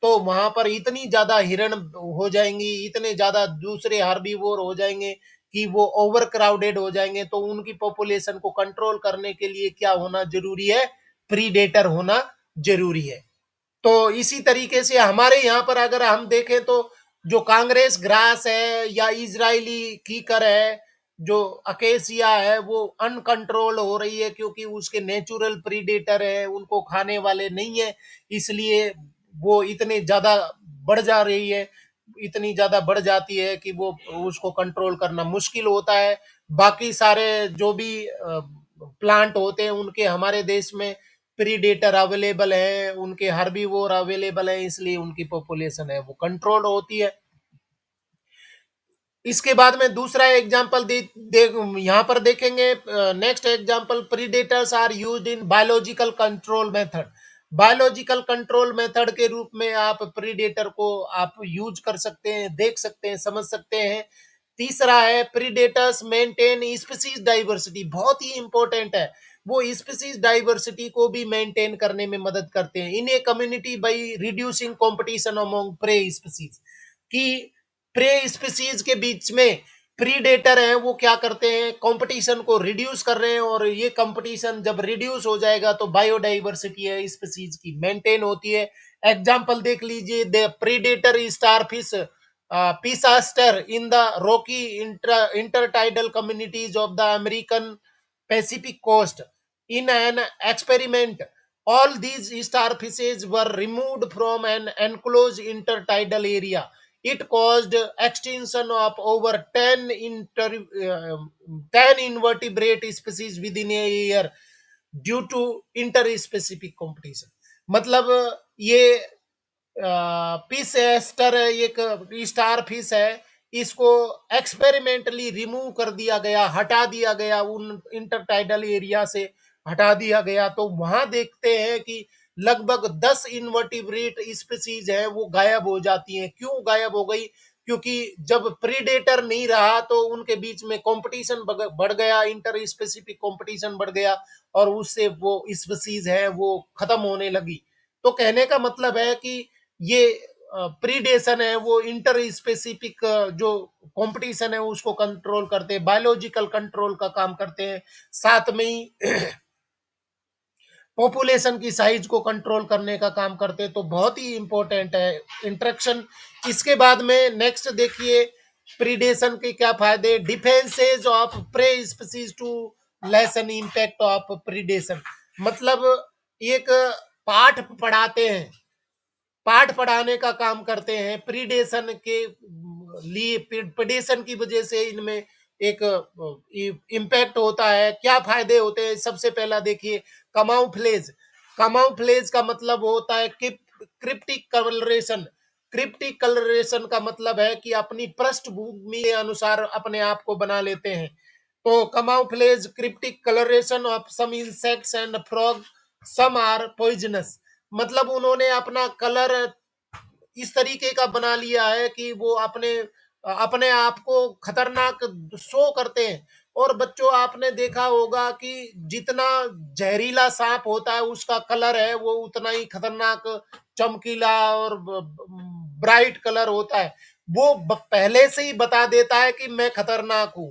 तो वहां पर इतनी ज्यादा हिरण हो जाएंगी, इतने ज्यादा दूसरे हार्बीवोर हो जाएंगे कि वो ओवर क्राउडेड हो जाएंगे. तो उनकी पॉपुलेशन को कंट्रोल करने के लिए क्या होना जरूरी है, प्रीडेटर होना जरूरी है. तो इसी तरीके से हमारे यहाँ पर अगर हम देखें तो जो कांग्रेस ग्रास है या इजरायली कीकर है, जो अकेसिया है, वो अनकंट्रोल हो रही है क्योंकि उसके नेचुरल प्रीडेटर है, उनको खाने वाले नहीं है. इसलिए वो इतने ज्यादा बढ़ जा रही है, इतनी ज्यादा बढ़ जाती है कि वो उसको कंट्रोल करना मुश्किल होता है. बाकी सारे जो भी प्लांट होते हैं उनके हमारे देश में प्रीडेटर अवेलेबल है, उनके हर्बीवोर अवेलेबल है, इसलिए उनकी पॉपुलेशन है वो कंट्रोल होती है. इसके बाद में दूसरा एग्जांपल दे यहां पर देखेंगे. Next example, predators are used in biological control method. Biological control method के रूप में आप प्रीडेटर को आप यूज कर सकते हैं, देख सकते हैं, समझ सकते हैं. तीसरा है प्रीडेटर्स मेंटेन स्पीसीज डाइवर्सिटी, बहुत ही इंपॉर्टेंट है. वो स्पीसीज डाइवर्सिटी को भी मेंटेन करने में मदद करते हैं. In a community by reducing competition among prey species, कि प्रे स्पीसीज के बीच में प्रीडेटर हैं वो क्या करते हैं, कंपटीशन को रिड्यूस कर रहे हैं. और ये कंपटीशन जब रिड्यूस हो जाएगा तो बायोडाइवर्सिटी है स्पीसीज की मेंटेन होती है. एग्जांपल देख लीजिए, the predator starfish Pisaster in the rocky intertidal communities of the American Pacific coast. In an experiment, All these starfishes were removed from an enclosed intertidal area. It caused extinction of over 10 invertebrate species within a year due to interspecific competition. मतलब ये Pisaster एक star fish है, इसको experimentally remove कर दिया गया, हटा दिया गया, उन इंटरटाइडल एरिया से हटा दिया गया। तो वहां देखते हैं कि लगभग 10 इनवर्टिब्रेट स्पीसीज हैं वो गायब हो जाती हैं। क्यों गायब हो गई? क्योंकि जब प्रीडेटर नहीं रहा तो उनके बीच में कंपटीशन बढ़ गया, इंटर स्पेसिफिक कंपटीशन बढ़ गया, और उससे वो स्पीसीज है वो खत्म होने लगी। तो कहने का मतलब है कि ये प्रीडेशन है वो इंटर स्पेसिफिक जो कंपटीशन है उसको कंट्रोल करते हैं, बायोलॉजिकल कंट्रोल का काम करते हैं, साथ में ही पॉपुलेशन की साइज को कंट्रोल करने का काम करते हैं। तो बहुत ही इंपॉर्टेंट है इंटरेक्शन। इसके बाद में नेक्स्ट देखिए, प्रीडेशन के क्या फायदे, defences of prey species to lessen impact of predation. मतलब एक पाठ पढ़ाते हैं, पाठ पढ़ाने का काम करते हैं प्रीडेशन के लिए। प्रीडेशन की वजह से इनमें एक इम्पैक्ट होता है। क्या फायदे होते हैं? सबसे पहला देखिए, कमाउफ्लेज। कमाउफ्लेज का मतलब होता है कि क्रिप्टिक कलरेशन। क्रिप्टिक कलरेशन का मतलब है कि अपनी पृष्ठभूमि के अनुसार अपने आप को बना लेते हैं। तो camouflage cryptic coloration of some insects and frog, some are poisonous. मतलब उन्होंने अपना कलर इस तरीके का बना लिया है कि वो अपने अपने आप को खतरनाक शो करते हैं। और बच्चों, आपने देखा होगा कि जितना जहरीला सांप होता है उसका कलर है वो उतना ही खतरनाक, चमकीला और ब्राइट कलर होता है। वो पहले से ही बता देता है कि मैं खतरनाक हूं,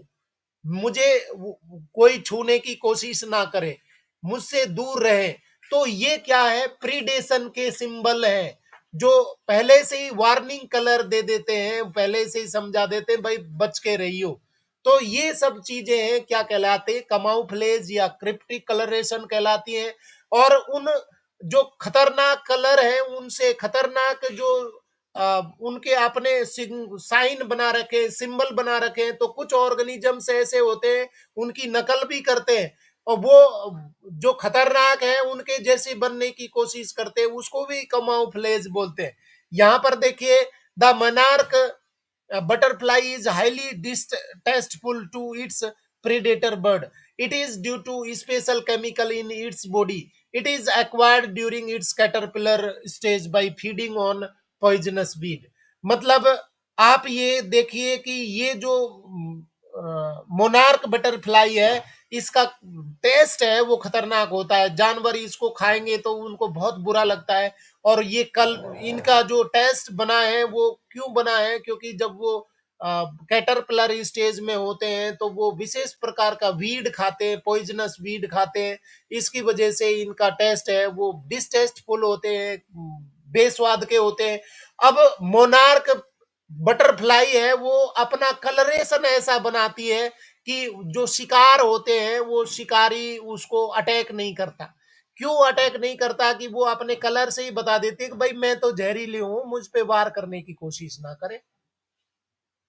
मुझे कोई छूने की कोशिश ना करे, मुझसे दूर रहे। तो ये क्या है? प्रीडेशन के सिंबल है, जो पहले से ही वार्निंग कलर दे देते हैं, पहले से ही समझा देते हैं भाई बच के रहियो। तो ये सब चीजें हैं, क्या कहलाते हैं? कमाउफ्लेज या क्रिप्टिक कलरेशन कहलाती हैं। और उन जो खतरनाक कलर है उनसे खतरनाक जो उनके अपने साइन बना रखे, सिंबल बना रखे हैं। तो कुछ ऑर्गेनिजम्स ऐसे होते हैं उनकी नकल भी करते हैं, और वो जो खतरनाक है उनके जैसे बनने की कोशिश करते हैं, उसको भी कमाउफ्लेज बोलते हैं। यहां पर देखिए, the monarch butterfly is highly distasteful to its predator bird. It is due to special chemical in its body. It is acquired during its caterpillar stage by feeding on poisonous weed. मतलब आप ये देखिए कि ये जो monarch butterfly है, इसका test है वो खतरनाक होता है। जानवर इसको खाएंगे तो उनको बहुत बुरा लगता है। और ये कल इनका जो टेस्ट बना है वो क्यों बना है? क्योंकि जब वो कैटरपिलर स्टेज में होते हैं तो वो विशेष प्रकार का वीड खाते हैं, पॉइजनस वीड खाते हैं। इसकी वजह से इनका टेस्ट है वो डिस्टेस्टफुल होते हैं, बेस्वाद के होते हैं। अब मोनार्क बटरफ्लाई है वो अपना कलरेशन ऐसा बनाती है कि जो शिकार होते हैं वो शिकारी उसको अटैक नहीं करता। क्यों अटैक नहीं करता? कि वो अपने कलर से ही बता देते हैं कि भाई मैं तो जहरीली हूं, मुझ पे वार करने की कोशिश ना करे।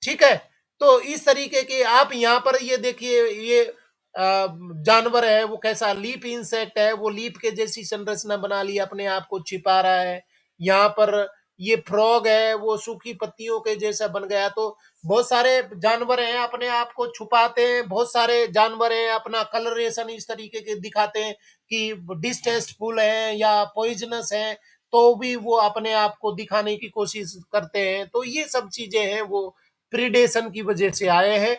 ठीक है। तो इस तरीके के आप यहाँ पर ये देखिए, ये जानवर है वो कैसा लीप इंसेक्ट है, वो लीप के जैसी संरचना बना ली, अपने आप को छिपा रहा है। यहाँ पर ये फ्रॉग है वो सूखी पत्तियों के जैसा बन गया। तो बहुत सारे जानवर हैं अपने आप को छुपाते हैं, बहुत सारे जानवर हैं अपना कलरेशन इस तरीके के दिखाते हैं कि डिस्टेस्टफुल है या पॉइजनस है, तो भी वो अपने आप को दिखाने की कोशिश करते हैं। तो ये सब चीजें हैं वो प्रीडेशन की वजह से आए हैं।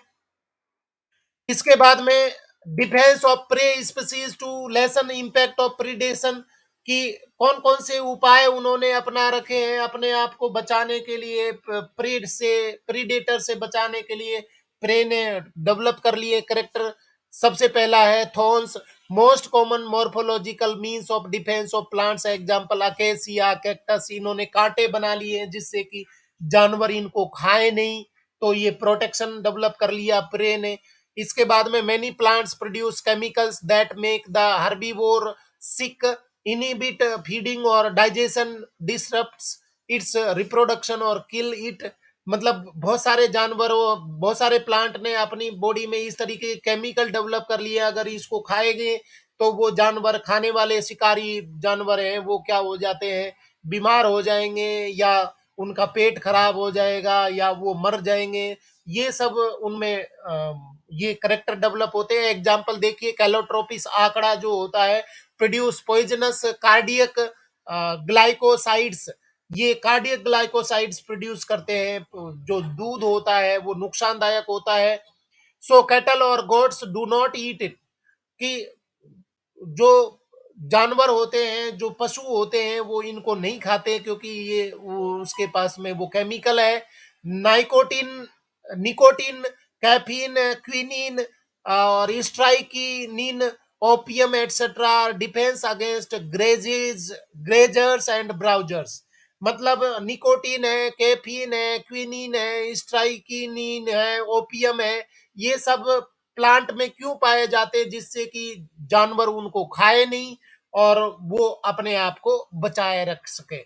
इसके बाद में defence of prey species to lessen impact of predation की कौन कौन से उपाय उन्होंने अपना रखे हैं अपने आप को बचाने के लिए, प्रीड से प्रीडेटर से बचाने के लिए प्रे ने डेवलप कर लिए करेक्टर। सबसे पहला है thorns, most common morphological means of defence of plants, example acacia, cactus. इन्होंने कांटे बना लिए हैं जिससे कि जानवर इनको खाए नहीं, तो ये प्रोटेक्शन डेवलप कर लिया प्रे ने। इसके बाद में many plants produce chemicals that make the herbivore sick, inhibit feeding or digestion, disrupts its reproduction or kill it. मतलब बहुत सारे जानवरों, बहुत सारे प्लांट ने अपनी बॉडी में इस तरीके के केमिकल डेवलप कर लिए, अगर इसको खाएंगे तो वो जानवर, खाने वाले शिकारी जानवर हैं, वो क्या हो जाते हैं, बीमार हो जाएंगे, या उनका पेट खराब हो जाएगा, या वो मर जाएंगे। ये सब उनमें ये करेक्टर डेवलप होते हैं। एग्जाम्पल देखिए, कैलोट्रोपिस आंकड़ा जो होता है, प्रोड्यूस पॉइजनस कार्डियक ग्लाइकोसाइड्स, ये कार्डियक ग्लाइकोसाइड्स प्रोड्यूस करते हैं, जो दूध होता है वो नुकसानदायक होता है। सो कैटल और goats do not eat it, कि जो जानवर होते हैं, जो पशु होते हैं, वो इनको नहीं खाते, क्योंकि ये उसके पास में वो केमिकल है। नाइकोटिन, निकोटिन, कैफीन, क्विनीन और strychnine, opium etcetera defence against grazes, grazers and browsers. मतलब निकोटीन है, कैफीन है, क्विनीन है, स्ट्राइकिनिन है, ओपियम है, ये सब प्लांट में क्यों पाए जाते हैं, जिससे कि जानवर उनको खाए नहीं और वो अपने आप को बचाए रख सके।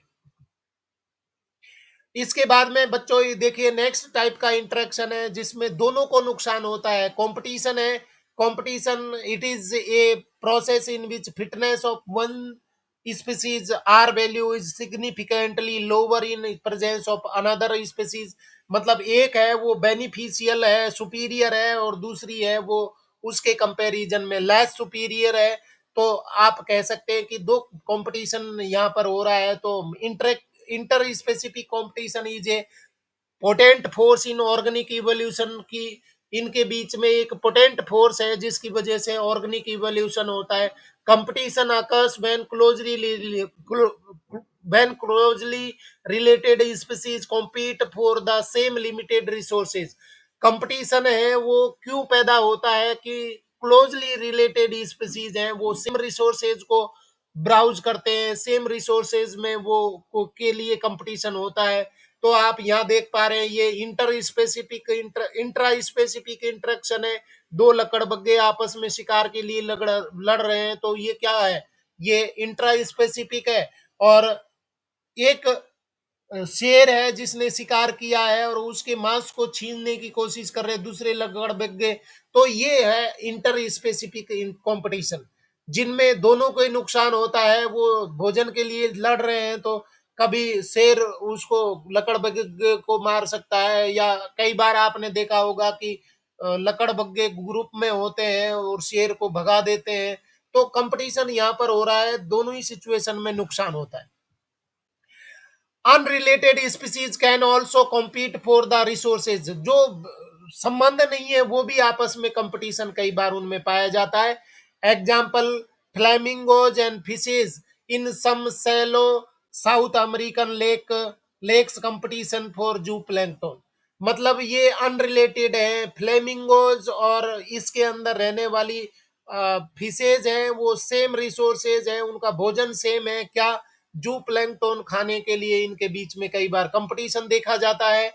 इसके बाद में बच्चों ये देखिए, नेक्स्ट टाइप का इंटरेक्शन है जिसमें दोनों को नुकसान होता है, कंपटीशन है। Competition, it is a process in which fitness of one species r value is significantly lower in presence of another species. मतलब एक है वो बेनिफिशियल है, सुपीरियर है, और दूसरी है वो उसके कंपैरिजन में लेस सुपीरियर है। तो आप कह सकते हैं कि दो कंपटीशन यहाँ पर हो रहा है। तो inter specific competition is a potent force in organic evolution की, इनके बीच में एक पोटेंट फोर्स है जिसकी वजह से ऑर्गेनिक इवोल्यूशन होता है। Competition occurs when closely related species compete for the same limited resources। Competition है वो क्यों पैदा होता है कि क्लोजली रिलेटेड स्पीसीज हैं, वो सेम रिसोर्सेज को ब्राउज करते हैं, सेम रिसोर्सेज में वो के लिए कंपटीशन होता है। तो आप यहाँ देख पा रहे हैं, ये inter specific, intra specific interaction है। दो लकड़बग्गे आपस में शिकार के लिए लड़ रहे हैं, तो ये क्या है, ये इंट्रा स्पेसिफिक है। और एक शेर है जिसने शिकार किया है और उसके मांस को छीनने की कोशिश कर रहे दूसरे लकड़बग्गे। तो ये है इंटर स्पेसिफिक कंपटीशन, जिनमें दोनों को ही नुकसान होता है। वो भोजन के लिए लड़ रहे हैं, तो कभी शेर उसको, लकड़बग्गे को मार सकता है, या कई बार आपने देखा होगा कि लकड़बग्गे ग्रुप में होते हैं और शेर को भगा देते हैं। तो कंपटीशन यहाँ पर हो रहा है, दोनों ही सिचुएशन में नुकसान होता है। Unrelated species can also compete for the resources, जो संबंध नहीं है वो भी आपस में कंपटीशन कई बार उनमें पाया जाता है। Example, flamingos and fishes in some shallow South American lakes competition for zooplankton. मतलब ये अनरिलेटेड है, फ्लेमिंगोज और इसके अंदर रहने वाली फिशेज हैं, वो सेम रिसोर्सेज है, उनका भोजन सेम है क्या, जू प्लैंक्टन खाने के लिए इनके बीच में कई बार कंपटीशन देखा जाता है।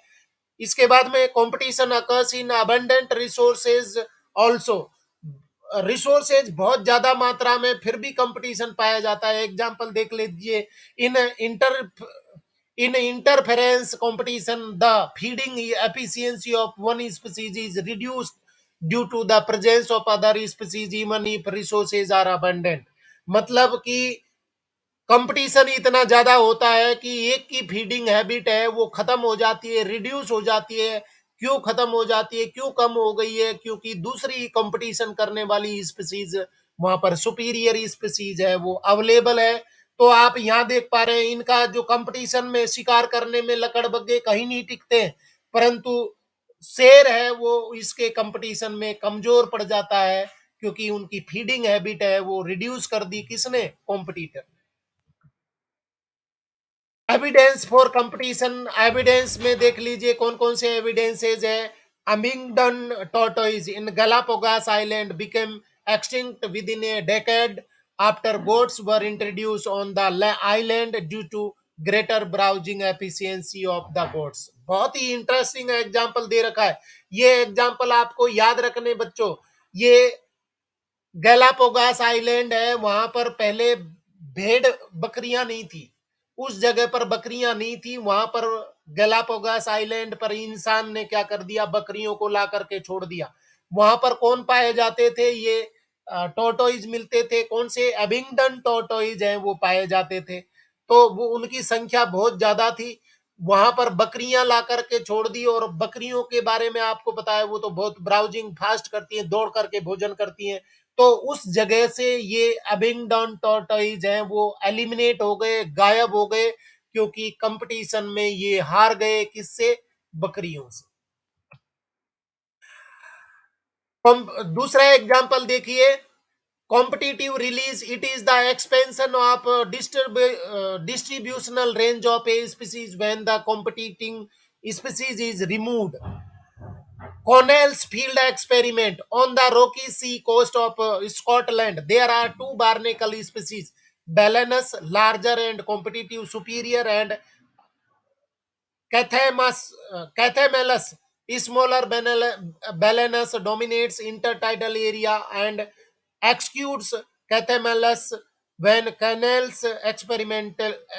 इसके बाद में competition occurs in abundant resources also, resources बहुत ज्यादा मात्रा में फिर भी कंपटीशन पाया जाता है। एग्जांपल देख लीजिए, in inter in interference competition the feeding efficiency of one species is reduced due to the presence of other species even if resources are abundant. मतलब कि कंपटीशन इतना ज्यादा होता है कि एक की फीडिंग हैबिट है वो खत्म हो जाती है, रिड्यूस हो जाती है। क्यों खत्म हो जाती है, क्यों कम हो गई है, क्योंकि दूसरी कंपटीशन करने वाली स्पीसीज वहां पर सुपीरियर स्पीसीज है वो अवेलेबल है। तो आप यहाँ देख पा रहे हैं, इनका जो कंपटीशन में शिकार करने में लकड़बग्गे कहीं नहीं टिकते, परंतु शेर है वो इसके कंपटीशन में कमजोर पड़ जाता है, क्योंकि उनकी फीडिंग हैबिट है वो रिड्यूस कर दी किसने, competitor. Evidence for competition, evidence में देख लीजिए कौन कौन से एविडेंसेज है। Abingdon tortoise in Galapagos island became extinct within a decade after goats were introduce on the island due to greater browsing efficiency of the goats. बहुत ही interesting example दे रखा है। ये एग्जांपल आपको याद रखने बच्चों, ये गैलापागोस आइलैंड है, वहां पर पहले भेड़ बकरियां नहीं थी, उस जगह पर बकरियां नहीं थी, वहां पर गैलापागोस आइलैंड पर इंसान ने क्या कर दिया, बकरियों को ला करके छोड़ दिया। वहां पर कौन पाए जाते थे, ये टोटोइज मिलते थे, कौन से एबिंगडन टोटोइज हैं वो पाए जाते थे। तो वो उनकी संख्या बहुत ज्यादा थी, वहां पर बकरियां ला करके छोड़ दी। और बकरियों के बारे में आपको पता है, वो तो बहुत ब्राउजिंग फास्ट करती हैं, दौड़ करके भोजन करती हैं। तो उस जगह से ये अबिंगडन टॉर्टोइज हैं वो एलिमिनेट हो गए, गायब हो गए, क्योंकि कंपटीशन में ये हार गए, किससे, बकरियों से। दूसरा एग्जांपल देखिए, competitive release, it is the expansion of distributional range of a species when the competing species is removed. Connell's field experiment on the rocky sea coast of Scotland. There are two barnacle species, Balanus larger and competitive superior, and Cathamelus smaller. Balanus dominates intertidal area and excludes Cathamelus. When Connell's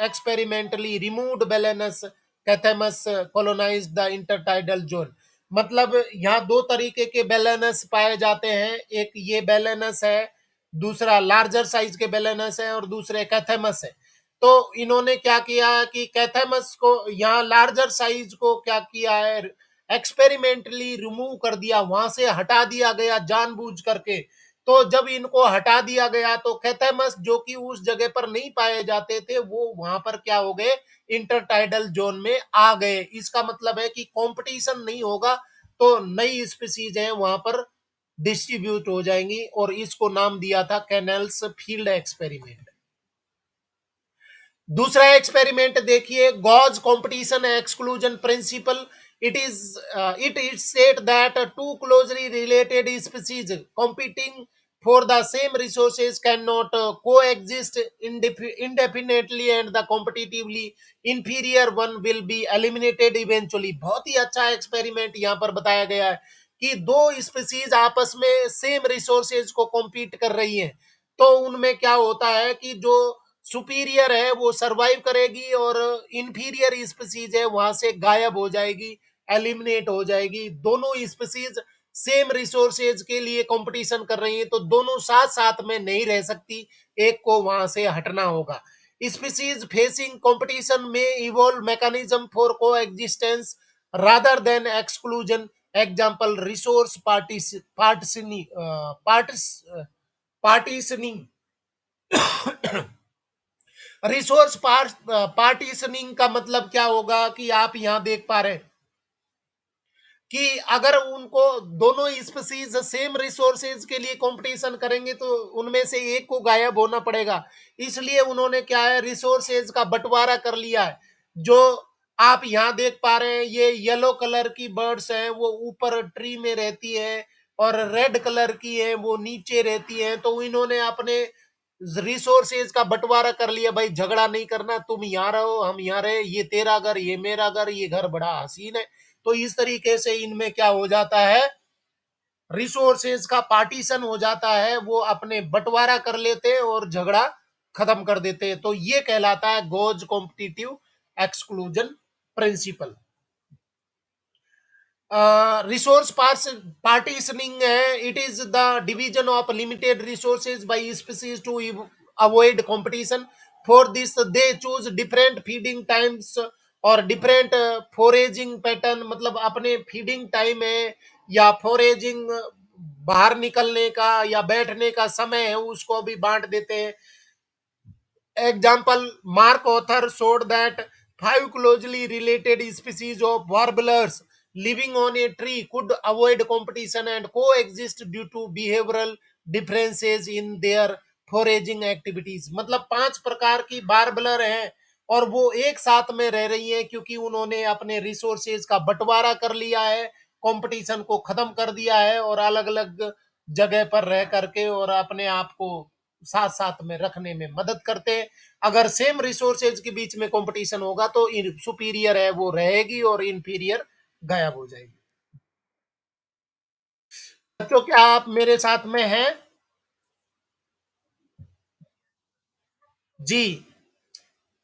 experimentally removed Balanus, Cathamus colonized the intertidal zone. मतलब यहाँ दो तरीके के बैलेनस पाए जाते हैं, एक ये बैलेनस है, दूसरा लार्जर साइज के बैलेनस है, और दूसरे कैथेमस है। तो इन्होंने क्या किया कि कैथेमस को, यहाँ लार्जर साइज को क्या किया है, एक्सपेरिमेंटली रिमूव कर दिया, वहां से हटा दिया गया जानबूझ करके। तो जब इनको हटा दिया गया तो कैथेमस जो कि उस जगह पर नहीं पाए जाते थे, वो वहां पर क्या हो गए, इंटरटाइडल जोन में आ गए। इसका मतलब है कि कंपटीशन नहीं होगा, तो नई स्पीसीज है वहां पर डिस्ट्रीब्यूट हो जाएंगी, और इसको नाम दिया था कैनल्स फील्ड एक्सपेरिमेंट। दूसरा एक्सपेरिमेंट देखिए, Gause competition exclusion principle. It is said that two closely related species competing for the same resources cannot coexist indefinitely, and the competitively inferior one will be eliminated eventually। बहुत ही अच्छा experiment यहाँ पर बताया गया है कि दो स्पीसीज आपस में सेम रिसोर्सेज को कॉम्पीट कर रही हैं, तो उनमें क्या होता है कि जो सुपीरियर है वो सरवाइव करेगी, और इंफीरियर स्पीसीज है वहां से गायब हो जाएगी, एलिमिनेट हो जाएगी। दोनों स्पीसीज सेम रिसोर्सेज के लिए कंपटीशन कर रही है, तो दोनों साथ साथ में नहीं रह सकती, एक को वहां से हटना होगा। स्पीसीज फेसिंग कंपटीशन में इवॉल्व मैकेनिज्म फॉर को existence rather than exclusion. Example resource partitioning. Resource partitioning का मतलब क्या होगा कि आप यहां देख पा रहे हैं कि अगर उनको दोनों स्पीसीज सेम रिसोर्सेज के लिए कंपटीशन करेंगे, तो उनमें से एक को गायब होना पड़ेगा। इसलिए उन्होंने क्या है, रिसोर्सेज का बंटवारा कर लिया है। जो आप यहां देख पा रहे हैं, ये येलो कलर की बर्ड्स हैं, वो ऊपर ट्री में रहती है, और रेड कलर की है वो नीचे रहती है। तो इन्होंने अपने रिसोर्सेज का बंटवारा कर लिया, भाई झगड़ा नहीं करना, तुम यहाँ रहो हम यहाँ रहे, ये तेरा घर ये मेरा घर, ये घर बड़ा हसीन है। तो इस तरीके से इनमें क्या हो जाता है, रिसोर्सेज का पार्टीशन हो जाता है, वो अपने बंटवारा कर लेते हैं और झगड़ा खत्म कर देते हैं। तो ये कहलाता है Gause's competitive exclusion principle. Resource partitioning है, it is the division of limited resources by species to avoid competition. For this they choose different feeding times और डिफरेंट फोरेजिंग पैटर्न। मतलब अपने फीडिंग टाइम है या फोरेजिंग, बाहर निकलने का या बैठने का समय है, उसको भी बांट देते हैं। Example, Mark author showed that five closely related species of warblers living on a tree could avoid competition and coexist due to behavioral differences in their foraging activities। मतलब पांच प्रकार की बार्बलर हैं, और वो एक साथ में रह रही हैं, क्योंकि उन्होंने अपने रिसोर्सेज का बंटवारा कर लिया है, कंपटीशन को खत्म कर दिया है, और अलग अलग जगह पर रह करके और अपने आप को साथ साथ में रखने में मदद करते हैं। अगर सेम रिसोर्सेज के बीच में कंपटीशन होगा, तो सुपीरियर है वो रहेगी और इंफीरियर गायब हो जाएगी। बच्चों, क्या आप मेरे साथ में हैं? जी।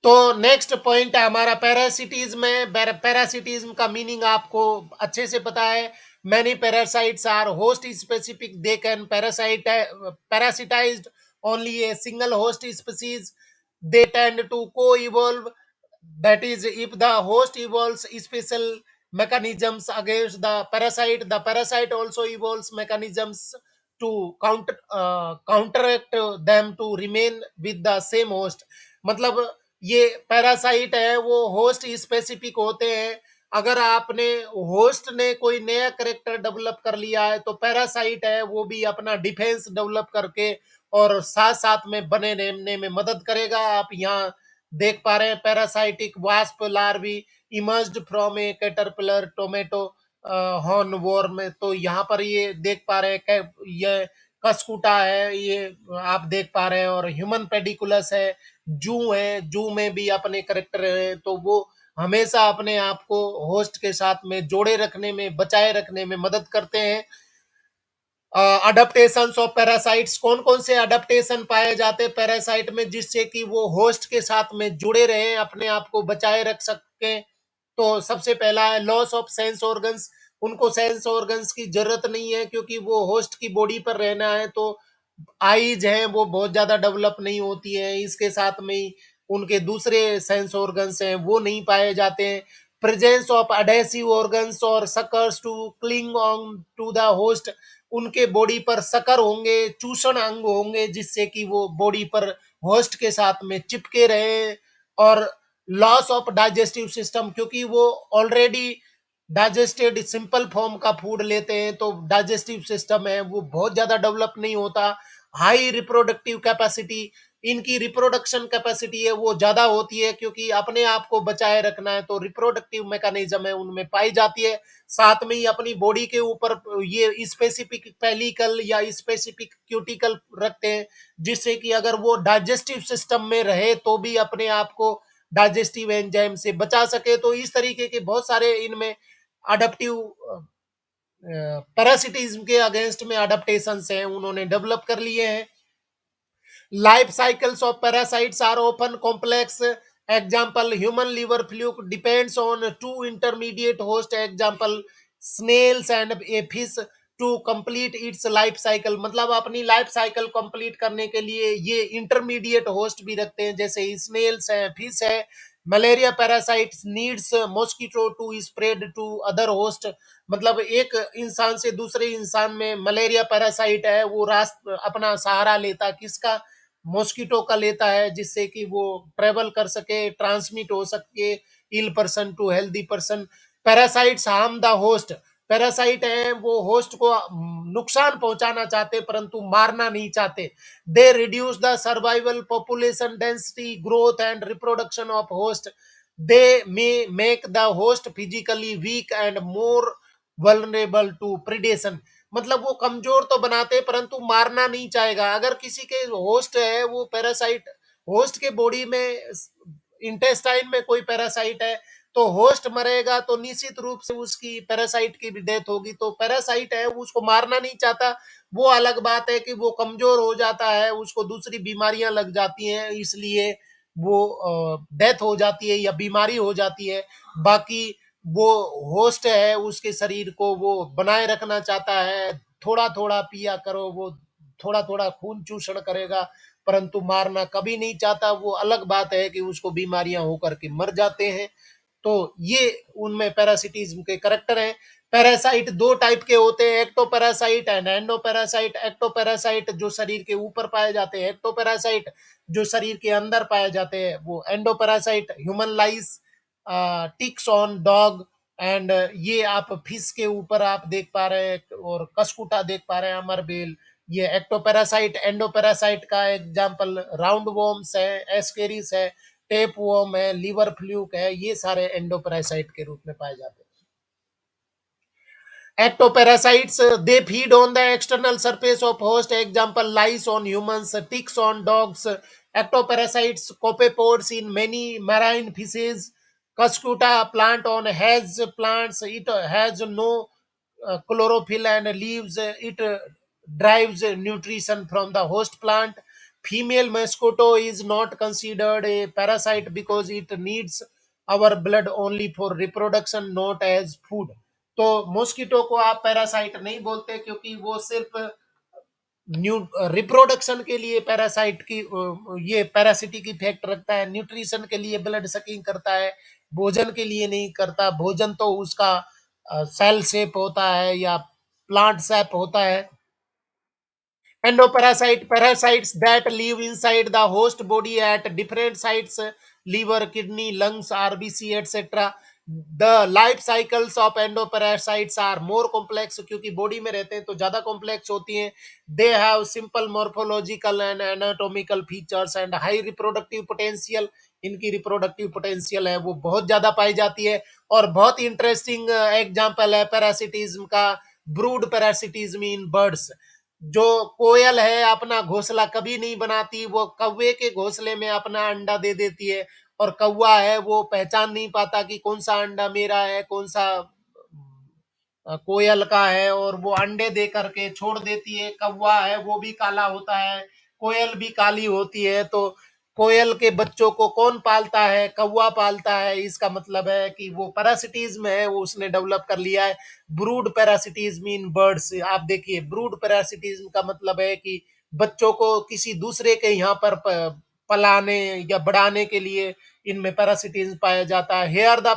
तो नेक्स्ट पॉइंट है हमारा पैरासिटिज्म में। पैरासिटिज्म का मीनिंग आपको अच्छे से पता है। Many parasites are host specific, they can parasitized only a single host species, they tend to co-evolve. That is, if the host evolves special mechanisms against the parasite also evolves mechanisms to counteract them to remain with the same host. मतलब ये parasite है वो host specific होते हैं। अगर आपने host ने कोई नया करेक्टर डेवलप कर लिया है तो पैरासाइट है वो भी अपना डिफेंस डेवलप करके और साथ साथ में बने रहने में मदद करेगा। आप यहाँ देख पा रहे हैं parasitic wasp larvae emerged from a caterpillar tomato hornworm. तो यहाँ पर ये देख पा रहे हैं ये कसकुटा है, ये आप देख पा रहे हैं, और ह्यूमन पेडिकुलस है, जू है, जू में भी अपने करेक्टर है। तो वो हमेशा अपने आप को होस्ट के साथ में जोड़े रखने में, बचाए रखने में मदद करते हैं। अडेप्टेशन ऑफ पैरासाइट्स, कौन कौन से अडेप्टेशन पाए जाते हैं पैरासाइट में जिससे कि वो होस्ट के साथ में जुड़े रहें, अपने आप को बचाए रख सकें। तो सबसे पहला है लॉस ऑफ सेंस ऑर्गन्स। उनको सेंस ऑर्गन्स की जरूरत नहीं है क्योंकि वो होस्ट की बॉडी पर रहना है। तो आईज हैं वो बहुत ज्यादा डेवलप नहीं होती है, इसके साथ में ही उनके दूसरे सेंस ऑर्गन्स हैं वो नहीं पाए जाते हैं। प्रेजेंस ऑफ अडेसिव ऑर्गन्स और suckers to cling on to the host, उनके बॉडी पर सकर होंगे, चूषण अंग होंगे जिससे कि वो बॉडी पर होस्ट के साथ में चिपके रहे। और लॉस ऑफ डाइजेस्टिव सिस्टम, क्योंकि वो ऑलरेडी डाइजेस्टेड सिंपल फॉर्म का फूड लेते हैं तो डाइजेस्टिव सिस्टम है वो बहुत ज्यादा डेवलप नहीं होता। हाई रिप्रोडक्टिव कैपेसिटी, इनकी रिप्रोडक्शन कैपेसिटी है वो ज्यादा होती है क्योंकि अपने आप को बचाए रखना है तो रिप्रोडक्टिव मैकेनिज्म है उनमें पाई जाती है। साथ में ही अपनी बॉडी के ऊपर ये स्पेसिफिक पेलिकल या स्पेसिफिक क्यूटिकल रखते हैं जिससे कि अगर वो डाइजेस्टिव सिस्टम में रहे तो भी अपने आप को डाइजेस्टिव एंजाइम से बचा सके। तो इस तरीके के बहुत सारे इनमें अडेप्टिव पैरासिटिज्म के अगेंस्ट में अडेप्टेशन हैं उन्होंने डेवलप कर लिए हैं। Life cycles of parasites are often complex. Example, human liver fluke depends on two intermediate host. Example, snails and a fish to complete its life cycle. मतलब अपनी life cycle complete करने के लिए ये इंटरमीडिएट होस्ट भी रखते हैं जैसे स्नेल्स है, फिश है। Malaria parasites needs mosquito to spread to other host. मतलब एक इंसान से दूसरे इंसान में मलेरिया पैरासाइट है वो रास्ता अपना सहारा लेता किसका, मॉस्किटो का लेता है जिससे कि वो ट्रेवल कर सके, ट्रांसमिट हो सके ill person to healthy person. Parasites harm the host, parasite है वो होस्ट को नुकसान पहुंचाना चाहते परंतु मारना नहीं चाहते। They reduce the survival population density growth and reproduction of host. They may make the host physically weak and more vulnerable to predation. मतलब वो कमजोर तो बनाते परंतु मारना नहीं चाहेगा। अगर किसी के होस्ट है वो पैरासाइट, होस्ट के बॉडी में इंटेस्टाइन में कोई पैरासाइट है तो होस्ट मरेगा तो निश्चित रूप से उसकी पैरासाइट की भी डेथ होगी। तो पैरासाइट है वो उसको मारना नहीं चाहता। वो अलग बात है कि वो कमजोर हो जाता है, उसको दूसरी बीमारियां लग जाती हैं इसलिए वो डेथ हो जाती है या बीमारी हो जाती है। बाकी वो होस्ट है उसके शरीर को वो बनाए रखना चाहता है। थोड़ा थोड़ा पिया करो, वो थोड़ा थोड़ा खून चूषण करेगा परंतु मारना कभी नहीं चाहता। वो अलग बात है कि उसको बीमारियां होकर के मर जाते हैं। तो ये उनमें पैरासिटिज्म के करेक्टर हैं। पैरासाइट दो टाइप के होते हैं, एक्टोपैरासाइट एंड एंडोपैरासाइट। एक्टोपैरासाइट जो शरीर के ऊपर पाए जाते हैं, एक्टोपैरासाइट जो शरीर के अंदर पाए जाते हैं वो endoparasite. Human lice, ticks on dog and ये आप फिश के ऊपर आप देख पा रहे हैं और कसकुटा देख पा रहे हैं, अमरबेल। ये एक्टोपैरासाइट। एंडोपैरासाइट का एग्जांपल राउंड वॉर्म्स है, एस्केरिस है, टेप वर्म है, लीवर फ्लूक है, ये सारे एंडोपैरासाइट के रूप में पाए जाते हैं। Ectoparasites, they feed on the external surface of host. Example, lice on humans, ticks on dogs. Ectoparasites, copepods in many marine fishes. Cuscuta plant on has plants. It has no chlorophyll and leaves. It drives nutrition from the host plant. female mosquito is not considered a parasite because it needs our blood only for reproduction, not as food. तो mosquito को आप parasite नहीं बोलते, क्योंकि वो सिर्फ new reproduction के लिए पैरासाइट की ये पैरासिटिक इफेक्ट रखता है, न्यूट्रिशन के लिए ब्लड सकिंग करता है, भोजन के लिए नहीं करता। भोजन तो उसका सेल शेप होता है या प्लांट शेप होता है। Endoparasite parasites that live inside the host body at different sites, liver, kidney, lungs, RBC, etc. The life cycles of endoparasites are more complex, क्योंकि बॉडी में रहते हैं तो ज्यादा कॉम्प्लेक्स होती हैं। They have simple morphological and anatomical features and high reproductive potential. इनकी reproductive potential है वो बहुत ज्यादा पाई जाती है। और बहुत इंटरेस्टिंग एग्जाम्पल है पैरासिटिज्म का, ब्रूड पैरासिटिज्म इन बर्ड्स। जो कोयल है अपना घोंसला कभी नहीं बनाती, वो कौवे के घोंसले में अपना अंडा दे देती है। और कौवा है वो पहचान नहीं पाता कि कौन सा अंडा मेरा है, कौन सा कोयल का है, और वो अंडे दे करके छोड़ देती है। कौवा है वो भी काला होता है, कोयल भी काली होती है। तो कोयल के बच्चों को कौन पालता है? कौवा पालता है। इसका मतलब है कि वो पैरासिटिज्म है वो उसने डेवलप कर लिया है। ब्रूड पैरासिटिज्म इन बर्ड्स, आप देखिए ब्रूड पैरासिटिज्म का मतलब है कि बच्चों को किसी दूसरे के यहाँ पर पलाने या बढ़ाने के लिए इनमें पैरासिटिज्म पाया जाता है। Here the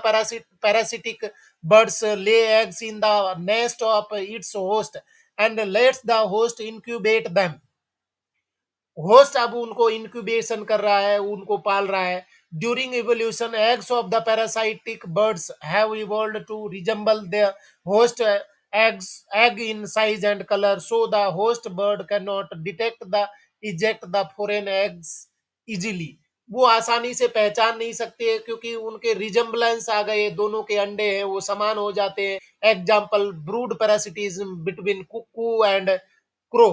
parasitic birds lay eggs in the nest of its host and lets the host incubate them. Host अब उनको इंक्यूबेशन कर रहा है, उनको पाल रहा है। During evolution eggs of the parasitic birds have evolved to resemble the host eggs egg in size and color, so the host bird cannot detect the eject the foreign eggs easily. वो आसानी से पहचान नहीं सकते क्योंकि उनके resemblance आ गए, दोनों के अंडे हैं वो समान हो जाते हैं। Example brood parasitism between cuckoo and crow,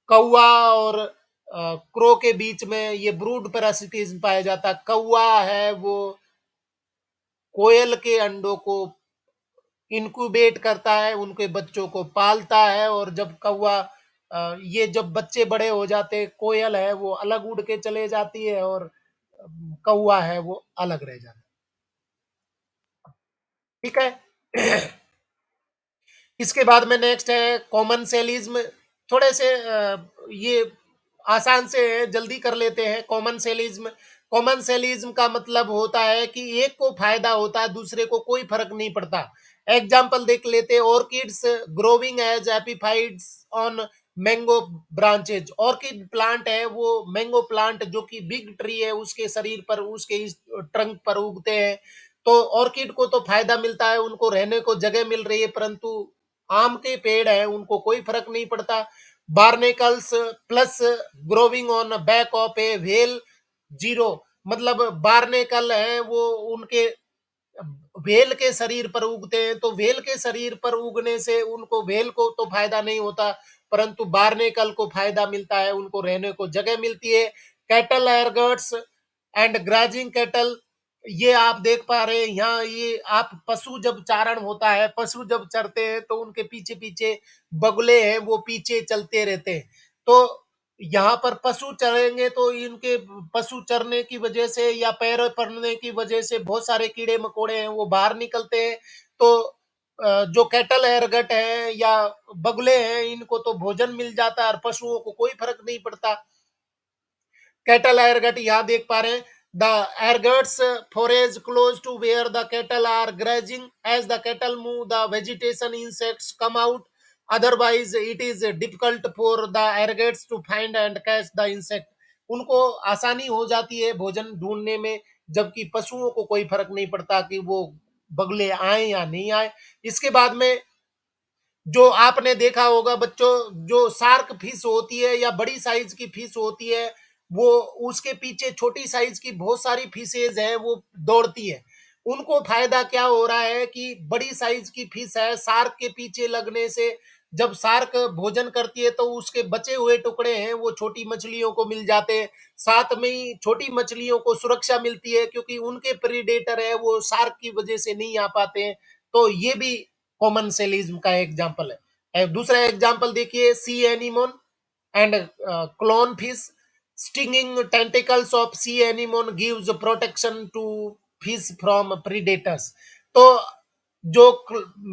कौवा और क्रो के बीच में ये ब्रूड पैरासिटिज्म पाया जाता है। कौवा है वो कोयल के अंडों को इंक्यूबेट करता है, उनके बच्चों को पालता है, और जब कौवा ये जब बच्चे बड़े हो जाते हैं, कोयल है वो अलग उड़ के चले जाती है और कौवा है वो अलग रह जाता है। ठीक है। इसके बाद में नेक्स्ट है कॉमन सेलिज्म। थोड़े से ये आसान से है, जल्दी कर लेते हैं। कॉमन सेलिज्म, कॉमन सेलिज्म का मतलब होता है कि एक को फायदा होता है, दूसरे को कोई फर्क नहीं पड़ता। एग्जाम्पल देख लेते हैं। Orchids growing as epiphytes on mango branches. Orchid plant है वो मैंगो प्लांट जो कि बिग ट्री है उसके शरीर पर, उसके इस ट्रंक पर उगते हैं। तो ऑर्किड को तो फायदा मिलता है, उनको रहने को जगह मिल रही है, परंतु आम के पेड़ है उनको कोई फर्क नहीं पड़ता। Barnacles plus growing on back of a whale zero, मतलब बार्नेकल है वो उनके व्हेल के शरीर पर उगते हैं। तो व्हेल के शरीर पर उगने से उनको, व्हेल को तो फायदा नहीं होता, परंतु बार्नेकल को फायदा मिलता है, उनको रहने को जगह मिलती है। कैटल एयरगर्ट्स एंड ग्राजिंग कैटल, ये आप देख पा रहे हैं यहाँ, ये आप पशु जब चारण होता है, पशु जब चरते हैं तो उनके पीछे पीछे बगुले हैं वो पीछे चलते रहते हैं। तो यहाँ पर पशु चरेंगे तो इनके पशु चरने की वजह से या पैर पड़ने की वजह से बहुत सारे कीड़े मकोड़े हैं वो बाहर निकलते हैं। तो जो कैटल एयरगट है या बगुले हैं इनको तो भोजन मिल जाता है और पशुओं को कोई फर्क नहीं पड़ता। कैटल एयरगट यहाँ देख पा रहे हैं। The egrets forage close to where the cattle are grazing. As the cattle move, the vegetation insects come out. Otherwise, it is difficult for the एयरगट्स to find and catch the insect. उनको आसानी हो जाती है भोजन ढूंढने में, जबकि पशुओं को कोई फर्क नहीं पड़ता कि वो बगले आए या नहीं आए। इसके बाद में जो आपने देखा होगा बच्चों, जो शार्क फिश होती है या बड़ी साइज की फिश होती है, वो उसके पीछे छोटी साइज की बहुत सारी फिशेज हैं वो दौड़ती है। उनको फायदा क्या हो रहा है कि बड़ी साइज की फिश है, शार्क के पीछे लगने से जब शार्क भोजन करती है तो उसके बचे हुए टुकड़े हैं वो छोटी मछलियों को मिल जाते हैं। साथ में ही छोटी मछलियों को सुरक्षा मिलती है क्योंकि उनके प्रीडेटर है वो शार्क की वजह से नहीं आ पाते हैं। तो ये भी कॉमन सेलिज्म का एग्जाम्पल है। दूसरा एग्जाम्पल देखिए, सी anemone and clown fish. Stinging tentacles of sea anemone gives protection to fish from predators. तो जो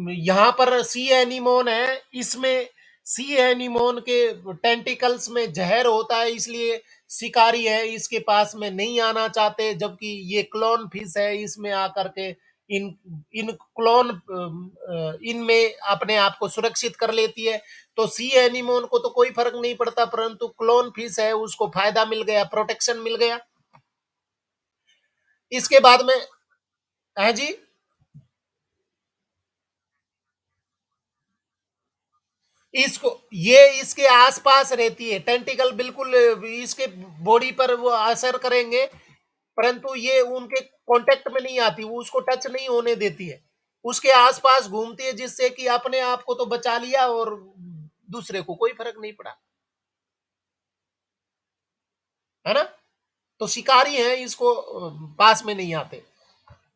यहाँ पर सी एनीमोन है, इसमें सी एनीमोन के टेंटिकल्स में जहर होता है, इसलिए शिकारी है इसके पास में नहीं आना चाहते, जबकि ये क्लोन फिश है, इसमें आकर के इन इन क्लोन इनमें अपने आप को सुरक्षित कर लेती है। तो सी एनीमोन को तो कोई फर्क नहीं पड़ता, परंतु क्लोन फिश है उसको फायदा मिल गया, प्रोटेक्शन मिल गया। इसके बाद में है जी, इसको ये इसके आसपास रहती है, टेंटिकल बिल्कुल इसके बॉडी पर वो असर करेंगे, परंतु ये उनके कांटेक्ट में नहीं आती, वो उसको टच नहीं होने देती है, उसके आसपास घूमती है, जिससे कि अपने आप को तो बचा लिया और दूसरे को कोई फर्क नहीं पड़ा, है ना। तो शिकारी हैं, इसको पास में नहीं आते।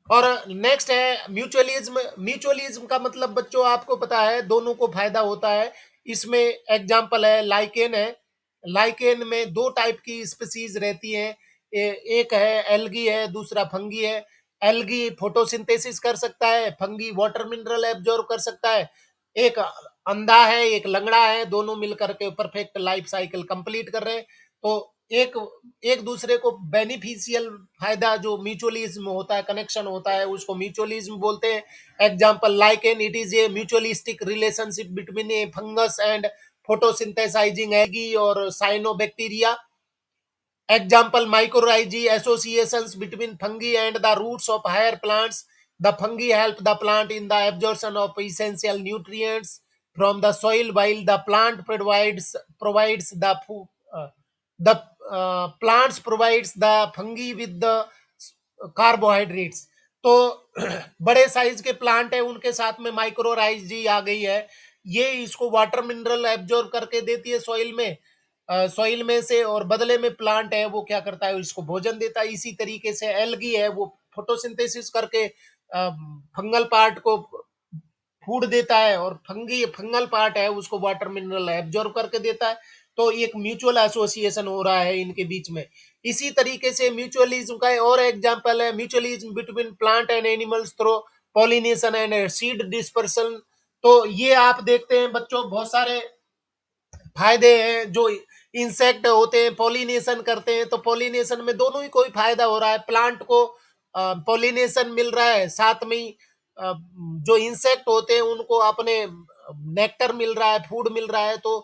और नेक्स्ट है म्यूचुअलिज्म। म्यूचुअलिज्म का मतलब बच्चों आपको पता है, दोनों को फायदा होता है। इसमें एग्जांपल है लाइकेन है। लाइकेन में दो टाइप की स्पीसीज रहती है, एक है एल्गी है, दूसरा फंगी है। एल्गी फोटोसिंथेसिस कर सकता है, फंगी वाटर मिनरल एब्जॉर्ब कर सकता है। एक अंधा है, एक लंगड़ा है, दोनों मिलकर के परफेक्ट लाइफ साइकिल कंप्लीट कर रहे हैं। तो एक एक दूसरे को बेनिफिशियल फायदा जो म्यूचुअलिज्म होता है, कनेक्शन होता है, उसको म्यूचुअलिज्म बोलते हैं। Example like an it is A mutualistic relationship between A fungus and photosynthesising algae और cyanobacteria. Example, mycorrhizae associations between fungi and the roots of higher plants. The fungi help the plant in the absorption of essential nutrients from the soil, while the plant provides the plants provides the fungi with the carbohydrates. तो बड़े size के plant है, उनके साथ में माइक्रोराइजी आ गई है, ये इसको वाटर मिनरल एब्जॉर्ब करके देती है सॉइल में, सॉइल में से, और बदले में प्लांट है वो क्या करता है, इसको भोजन देता है। इसी तरीके से एल्गी है, वो फोटोसिंथेसिस करके फंगल पार्ट को फूड देता है, और फंगल पार्ट है उसको वाटर मिनरल एब्जॉर्ब करके देता है। तो एक म्यूचुअल एसोसिएशन हो रहा है इनके बीच में। इसी तरीके से म्यूचुअलिज्म का और एग्जांपल है mutualism between plant and animals through pollination and seed dispersion. तो ये आप देखते हैं बच्चों, बहुत सारे फायदे हैं। जो इंसेक्ट होते हैं पॉलिनेशन करते हैं, तो पॉलिनेशन में दोनों ही कोई फायदा हो रहा है, प्लांट को पॉलिनेशन मिल रहा है, साथ में ही जो इंसेक्ट होते हैं उनको अपने नेक्टर मिल रहा है, फूड मिल रहा है। तो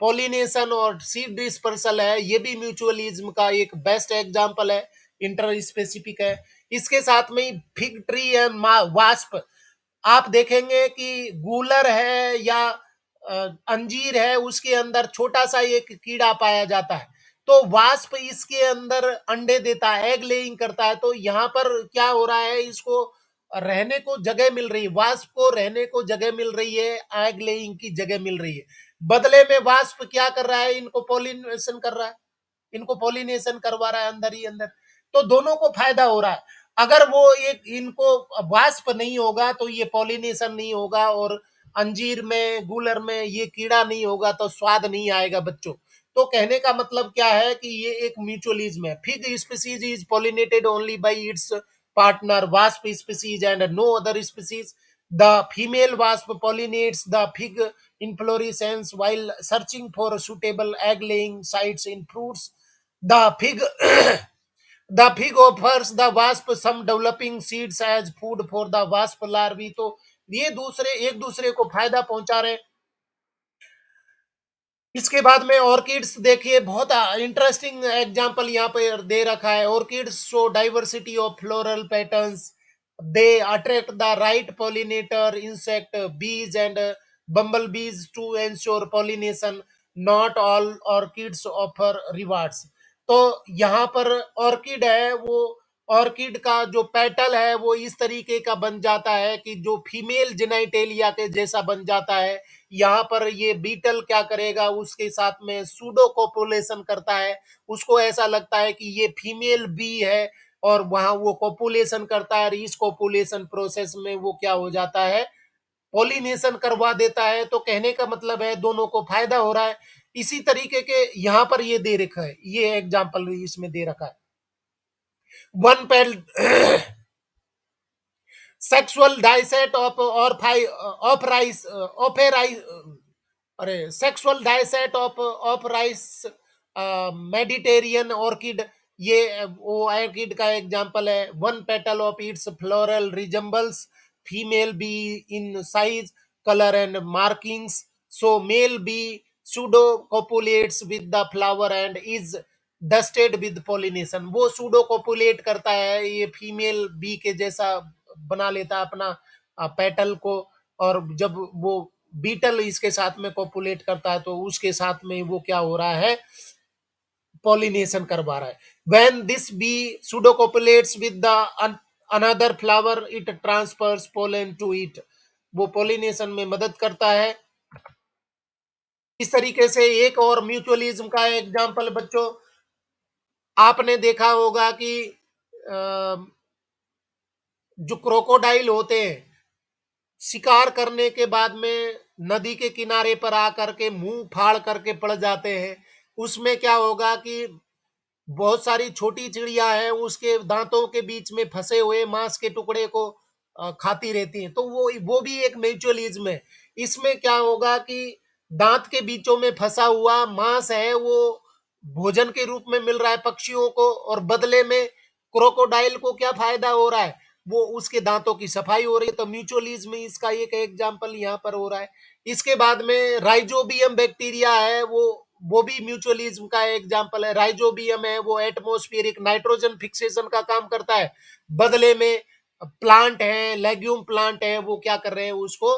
पॉलिनेशन और सीड डिस्पर्सल है, ये भी म्यूचुअलिज्म का एक बेस्ट एग्जांपल है, इंटर स्पेसिफिक है। इसके साथ में ही फिग ट्री एंड वास्प, आप देखेंगे कि गूलर है या अंजीर है, उसके अंदर छोटा सा एक कीड़ा पाया जाता है, तो वास्प इसके अंदर अंडे देता है, एग लेइंग करता है। तो यहाँ पर क्या हो रहा है, इसको रहने को जगह मिल रही है, वास्प को रहने को जगह मिल रही है, एग लेइंग की जगह मिल रही है। बदले में वास्प क्या कर रहा है, इनको पॉलिनेशन कर रहा है, इनको पॉलिनेशन करवा रहा है अंदर ही अंदर। तो दोनों को फायदा हो रहा है। अगर वो एक इनको वास्प नहीं होगा तो ये पॉलिनेशन नहीं होगा, और अंजीर में गूलर में ये कीड़ा नहीं होगा तो स्वाद नहीं आएगा बच्चों। तो कहने का मतलब क्या है कि ये एक म्यूचुअलिज्म है। Fig species is pollinated only by its partner wasp species and no other species. The female wasp pollinates the fig inflorescence while searching for suitable egg laying sites in fruits. The fig the fig offers the wasp some developing seeds as food for the wasp larvae। तो ये दूसरे एक दूसरे को फायदा पहुंचा रहे हैं। इसके बाद में ऑर्किड्स देखिए, बहुत इंटरेस्टिंग एग्जांपल यहाँ पे दे रखा है। Orchids show diversity of floral patterns, they attract the right pollinator insect bees and bumblebees to ensure pollination. Not all orchids offer rewards. तो यहाँ पर ऑर्किड है, वो ऑर्किड का जो पेटल है वो इस तरीके का बन जाता है कि जो फीमेल जेनाइटेलिया के जैसा बन जाता है। यहाँ पर ये बीटल क्या करेगा, उसके साथ में सूडो कोपुलेशन करता है, उसको ऐसा लगता है कि ये फीमेल बी है, और वहां वो कोपुलेशन करता है, और इस कोपुलेशन प्रोसेस में वो क्या हो जाता है, पॉलिनेशन करवा देता है। तो कहने का मतलब है दोनों को फायदा हो रहा है। इसी तरीके के यहाँ पर ये दे रखा है, ये एग्जाम्पल इसमें दे रखा है। One pale sexual deceit of rice अरे sexual deceit of rice Mediterranean orchid, ये वो ऑर्किड का एग्जांपल है। One petal of its floral resembles female bee in size, colour and markings, so male bee pseudo copulates with the flower and is dusted with pollination. वो pseudo copulate करता है, ये female B के जैसा बना लेता है अपना पेटल को, और जब वो बीटल इसके साथ में कोपुलेट करता है तो उसके साथ में वो क्या हो रहा है, पॉलिनेशन करवा रहा है। When this bee pseudo copulates with the another flower it transfers pollen to it, वो पॉलिनेशन में मदद करता है। इस तरीके से एक और म्यूचुअलिज्म का एग्जांपल बच्चों, आपने देखा होगा कि जो क्रोकोडाइल होते हैं, शिकार करने के बाद में नदी के किनारे पर आकर के मुंह फाड़ करके पड़ जाते हैं। उसमें क्या होगा कि बहुत सारी छोटी चिड़िया है, उसके दांतों के बीच में फंसे हुए मांस के टुकड़े को खाती रहती हैं, तो वो भी एक म्यूचुअलिज्म है। इसमें क्या होगा कि दांत के बीचों में फंसा हुआ मांस है, वो भोजन के रूप में मिल रहा है पक्षियों को, और बदले में क्रोकोडाइल को क्या फायदा हो रहा है, वो उसके दांतों की सफाई हो रही है। तो म्यूचुअलिज्म इसका एक एग्जाम्पल यहाँ पर हो रहा है। इसके बाद में राइजोबियम बैक्टीरिया है, वो भी म्यूचुअलिज्म का एग्जाम्पल है। राइजोबियम है वो एटमोस्फियरिक नाइट्रोजन फिक्सेशन का काम करता है, बदले में प्लांट है, लेग्यूम प्लांट है, वो क्या कर रहे हैं, उसको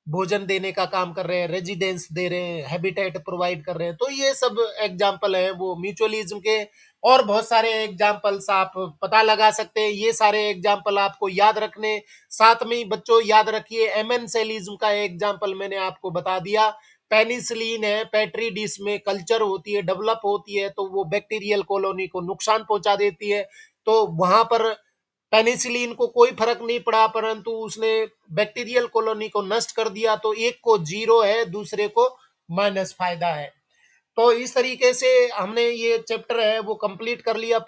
भोजन देने का काम कर रहे हैं, रेजिडेंस दे रहे हैं, हैबिटेट प्रोवाइड कर रहे हैं। तो ये सब एग्जाम्पल है वो म्यूचुअलिज्म के। और बहुत सारे एग्जाम्पल्स आप पता लगा सकते हैं, ये सारे एग्जाम्पल आपको याद रखने। साथ में ही बच्चों याद रखिए, एमेंसेलिज्म का एग्जाम्पल मैंने आपको बता दिया। पेनिसिलिन है, पेट्री डिश में कल्चर होती है, डेवलप होती है, तो वो बैक्टीरियल कॉलोनी को नुकसान पहुंचा देती है। तो वहां पर पेनिसिलिन को कोई फर्क नहीं पड़ा, परंतु उसने बैक्टीरियल कॉलोनी को नष्ट कर दिया, तो एक को जीरो है, दूसरे को माइनस फायदा है। तो इस तरीके से हमने ये चैप्टर है वो कंप्लीट कर लिया,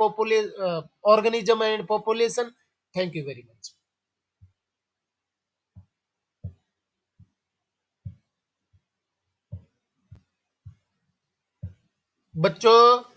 organism and population. Thank you very much बच्चों।